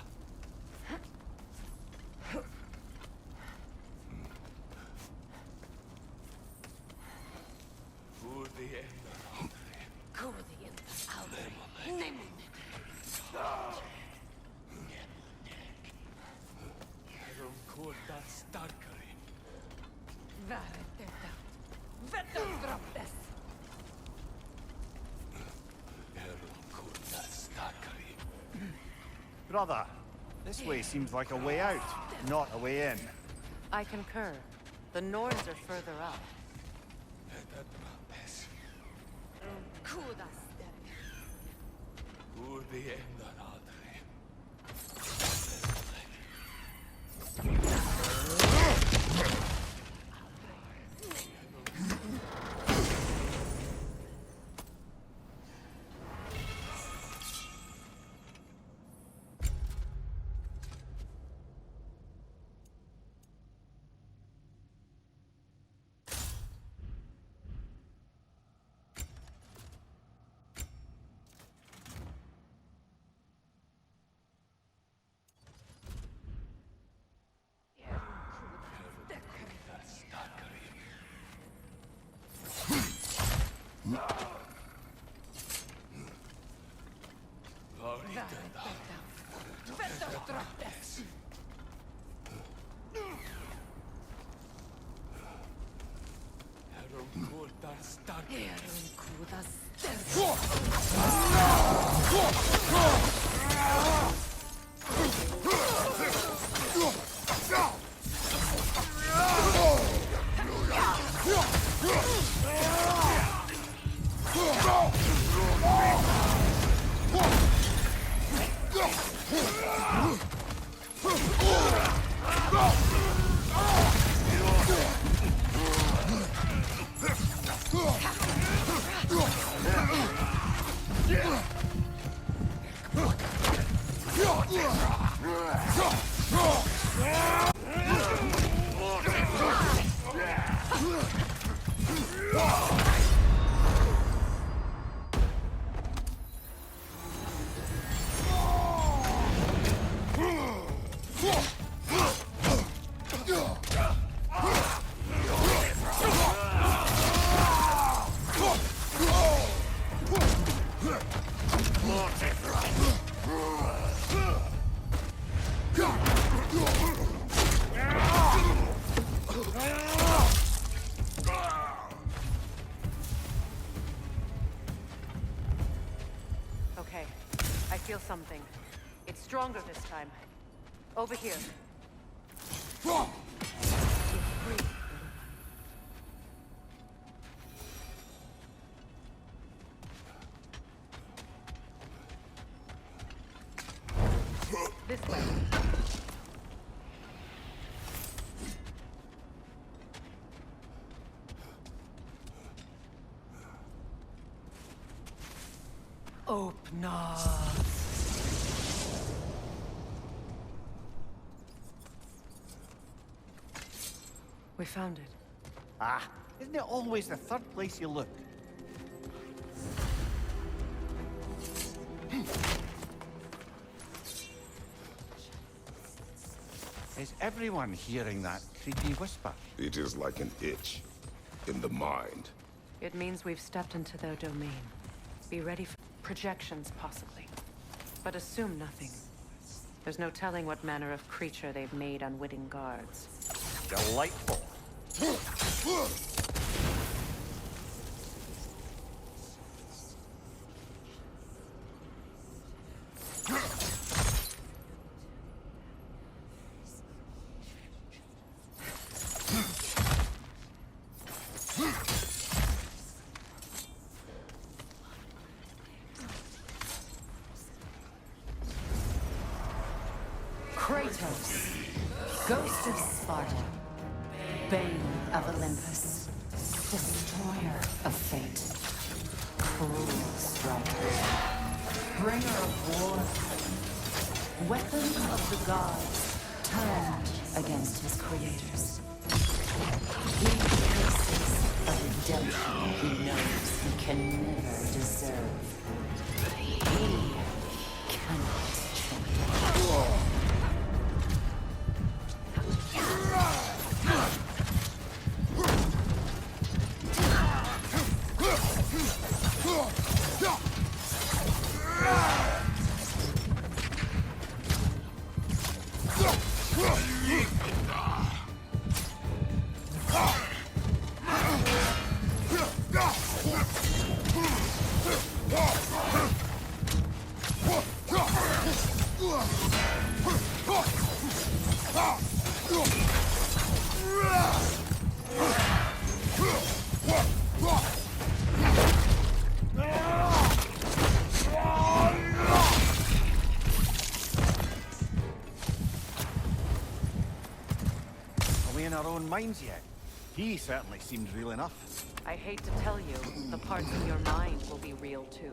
Brother, this way seems like a way out, not a way in. I concur. The Norns are further up. Okay, I feel something. It's stronger this time. Over here. This way. Open up. We found it. Ah, isn't it always the third place you look? Is everyone hearing that creepy whisper? It is like an itch in the mind. It means we've stepped into their domain. Be ready for projections, possibly. But assume nothing. There's no telling what manner of creature they've made unwitting guards. Kratos, ghost of Sparta, bane of Olympus, destroyer of fate, cruel striker, bringer of war, weapon of the gods, turned against his creators. He faces a redemption he knows he can never deserve. He cannot change. Our own minds yet. He certainly seemed real enough. I hate to tell you, the parts of your mind will be real too.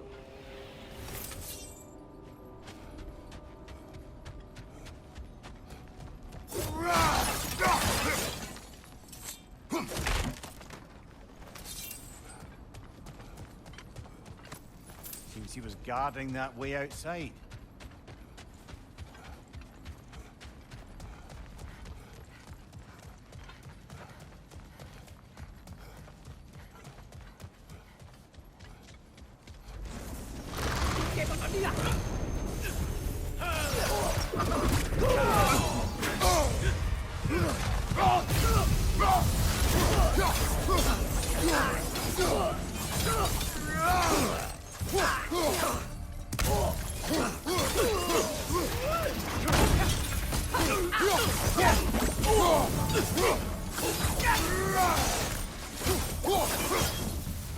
Seems he was guarding that way outside.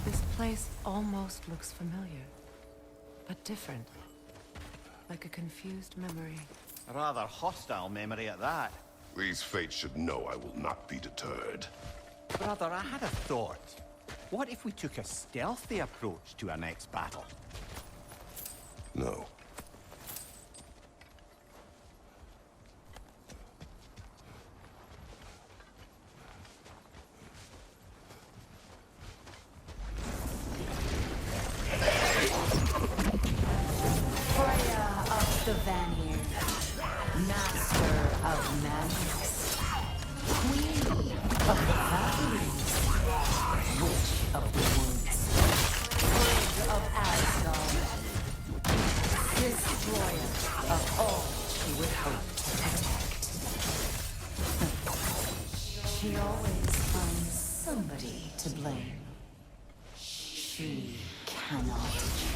This place almost looks familiar, but different. Like a confused memory. A rather hostile memory at that. These fates should know I will not be deterred. Brother, I had a thought. What if we took a stealthy approach to our next battle? No. The Vanirs, master of magics, queen of the Valkyries, witch of the woods, frigid of Asgard, destroyer of all she would hope to protect. She always finds somebody to blame. She cannot change.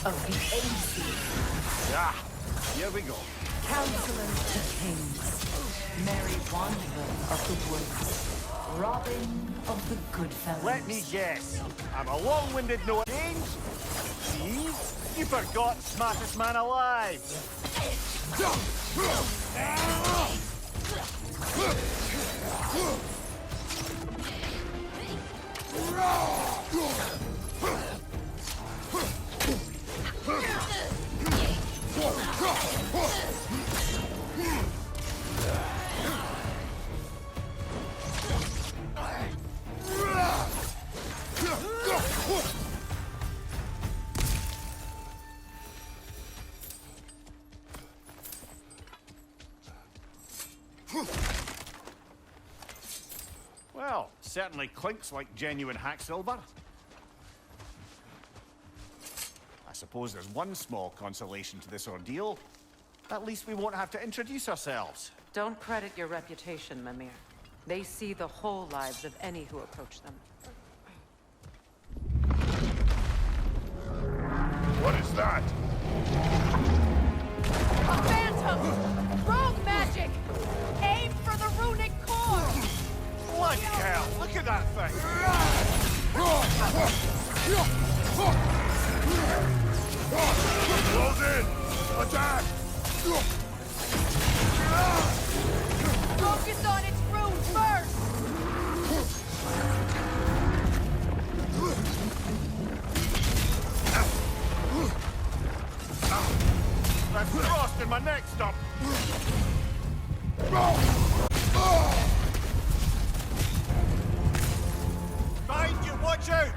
Of the Æsir. Ah, here we go. Counselor to kings, merry wanderer of the woods, Robin of the good fellows. Let me guess. I'm a long-winded no change. See? You forgot smartest man alive. Well, certainly clinks like genuine hack silver. I suppose there's one small consolation to this ordeal. At least we won't have to introduce ourselves. Don't credit your reputation, Mimir. They see the whole lives of any who approach them. What is that? A phantom! Rogue magic! Aim for the runic core! Bloody hell! Look at that thing! Close in! Attack! Focus on its rune first! That's frost in my neck stop! Behind you, watch out!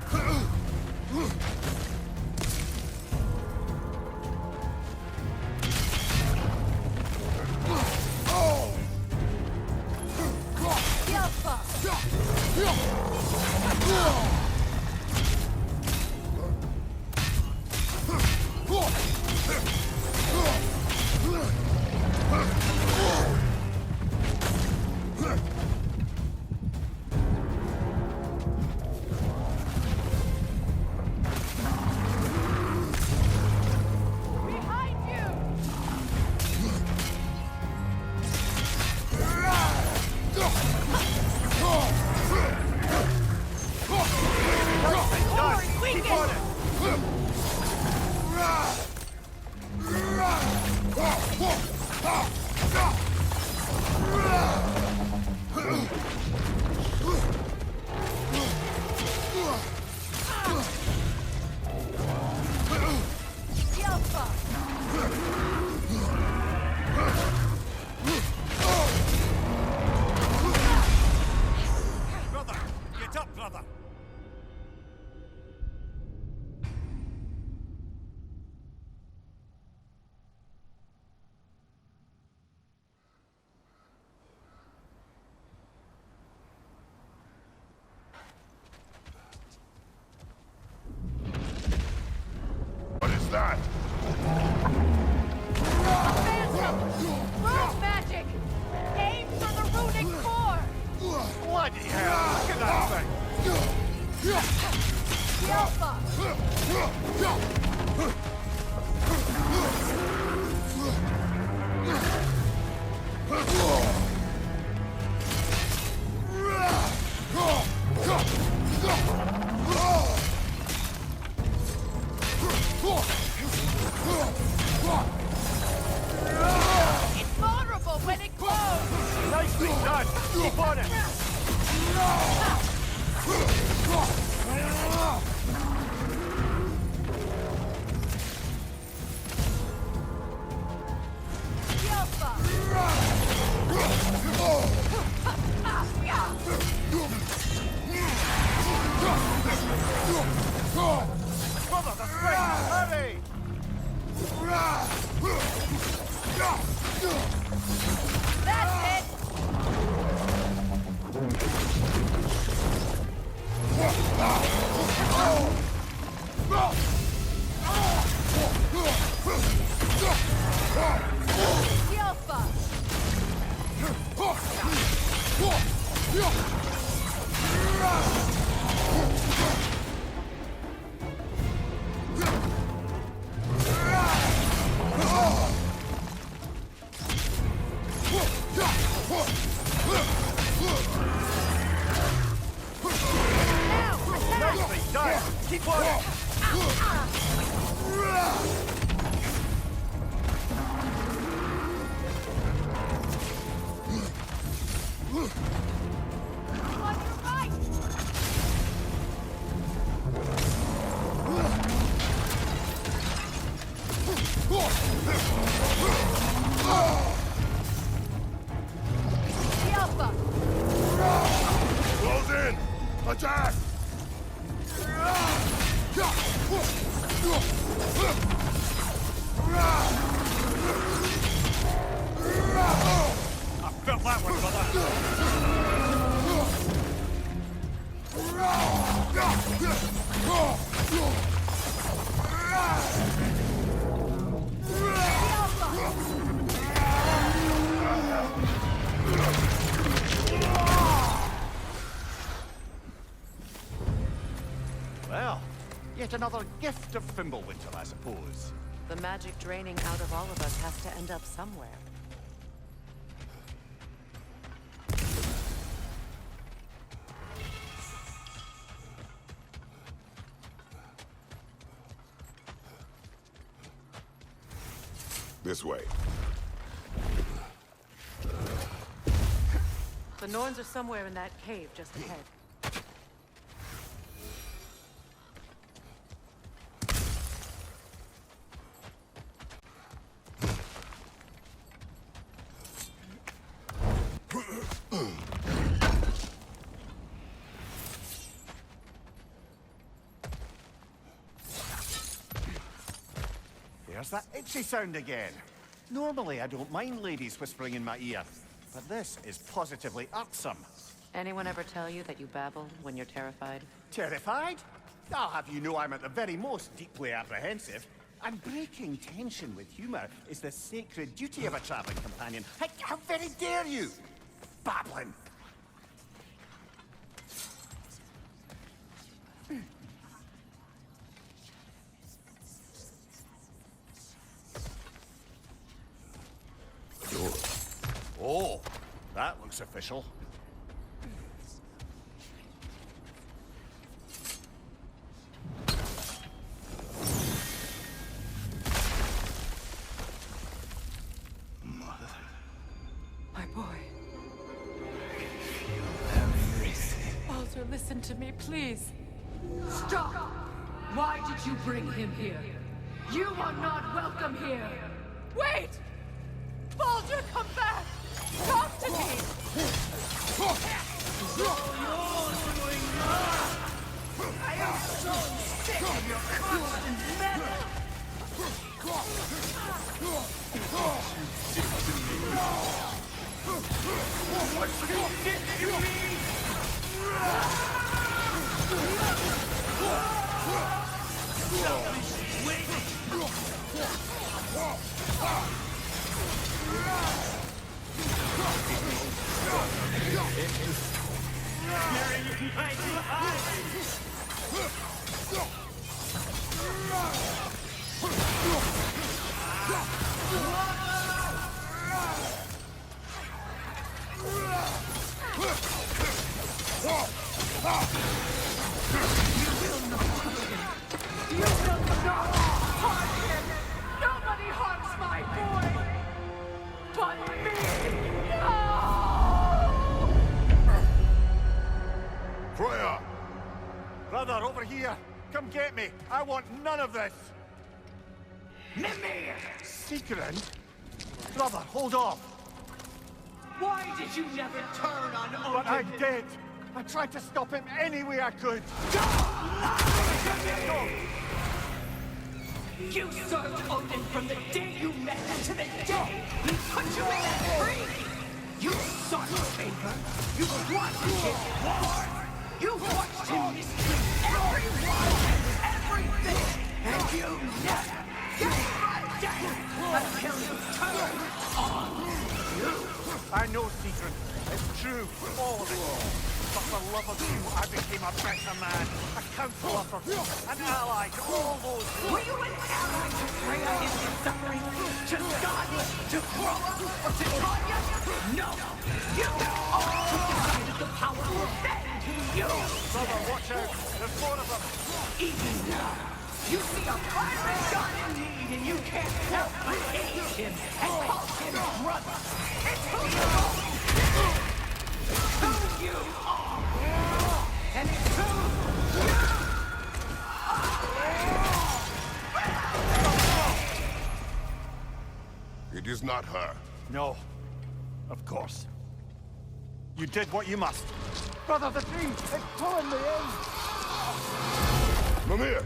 That? A phantom! Rogue magic! Aim for the runic core! Bloody hell! Look at that thing! The Alpha! It's vulnerable when it glows! Nicely done! Keep on it! The Alpha! Brother, the spring! Hurry! That's it! The Alpha! Nicely done! Keep on it! On your right! The Alpha! Close in! Attack! I felt that one, brother! Just another gift of Fimbulwinter, I suppose. The magic draining out of all of us has to end up somewhere. This way. The Norns are somewhere in that cave just ahead. There's that itchy sound again. Normally, I don't mind ladies whispering in my ear, but this is positively irksome. Anyone ever tell you that you babble when you're terrified? Terrified? I'll have you know I'm at the very most deeply apprehensive. And breaking tension with humor is the sacred duty of a traveling companion. How very dare you? Babbling! Oh, that looks official. My boy. Baldur, listen to me, please. Stop! Why did you bring him here? You are not welcome here! Wait! Baldur, come back! Talk to me! I am so sick of your constant meddling! What you did to me! Somebody's waiting! Nobody harms my boy! But me! No! Freya! Brother, over here! Come get me! I want none of this! Mimir! Secret? Brother, hold off! Why did you never turn on Odin? But I did! I tried to stop him any way I could! Don't lie to me! You served Odin from the day you met him to the day he put you in that tree! You sought favor, you wanted his war, you watched him mistreat everyone and everything, and you never gave a damn until you turned on you! I know, Secret. It's true, all of it. But for love of you, I became a better man, a counselor for you, an ally to all those who... Were you an ally to Freya in his suffering? To Skadi? To Groa? Or to Tanya? No! You decided the power will bend to you! Brother, watch out! There's more of them! Even now, you see a fiery god in need, and you can't help but hate him and call him brother! It's who you are! It's who you are! And it's who you are! It is not her. No. Of course. You did what you must. Brother, the tree! It's pulling me in! Mimir!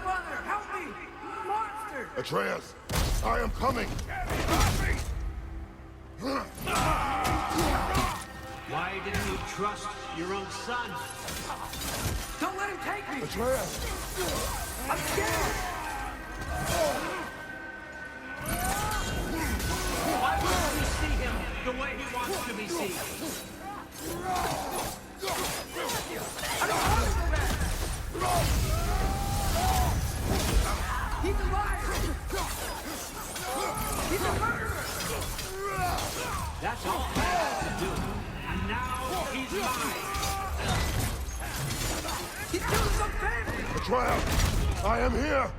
Brother, help me! Monster! Atreus! I am coming! Why didn't you trust your own son? Don't let him take me! Atreus! I'm scared! Why won't we see him the way he wants to be seen? I don't want to go back! He's a liar! He's a murderer! That's all I had to do. And now he's mine. He's doing some damage! Atreus, I am here!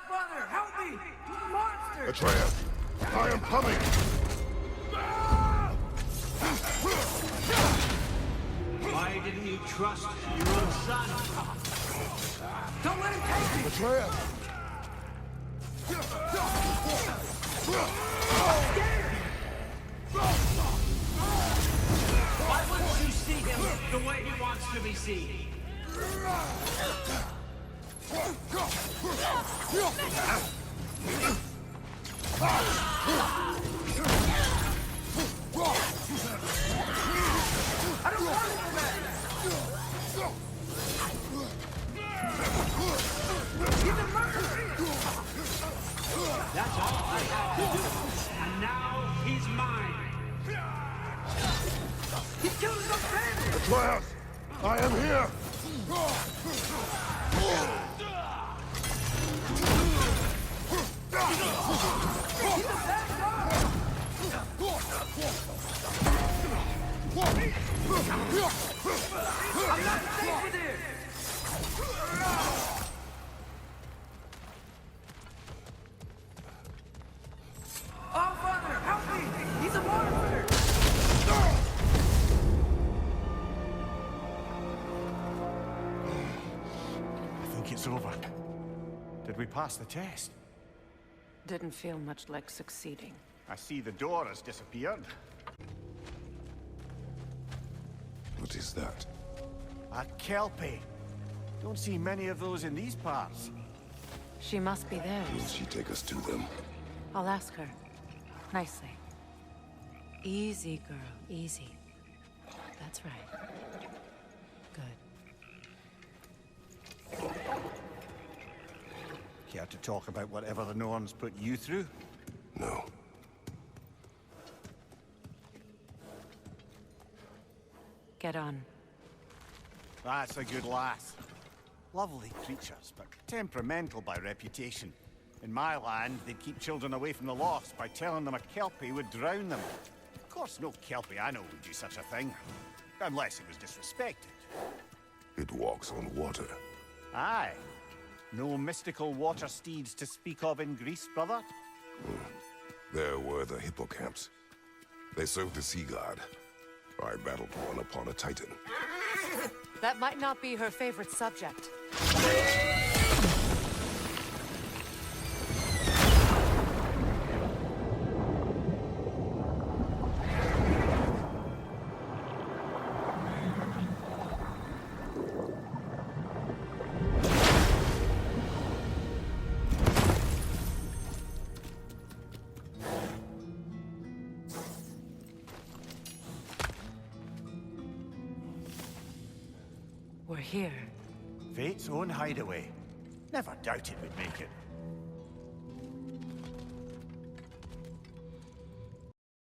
Brother, help me! Monster! Atreus, I am coming! Why didn't you trust your own son? Don't let him take me! Atreus! Why wouldn't you see him the way he wants to be seen? I don't want it for that! He's a murderer! That's all I had to do. And now he's mine. He's doing some damage! Atreus, I am here! He's a bad guy! I'm not safe with this! Oh, Father, help me! He's a monster! I think it's over. Did we pass the test? Didn't feel much like succeeding. I see the door has disappeared. What is that? A kelpie. Don't see many of those in these parts. She must be Will theirs. she take us to them? I'll ask her. Nicely. Easy, girl. Easy. That's right. Good. Care to talk about whatever the Norns put you through? No. Get on. That's a good lass. Lovely creatures, but temperamental by reputation. In my land, they'd keep children away from the lost by telling them a kelpie would drown them. Of course, no kelpie I know would do such a thing. Unless it was disrespected. It walks on water. Aye. No mystical water steeds to speak of in Greece, brother? There were the hippocamps. They served the sea god. I battled one upon a titan. That might not be her favorite subject. We're here. Fate's own hideaway. Never doubted we'd make it.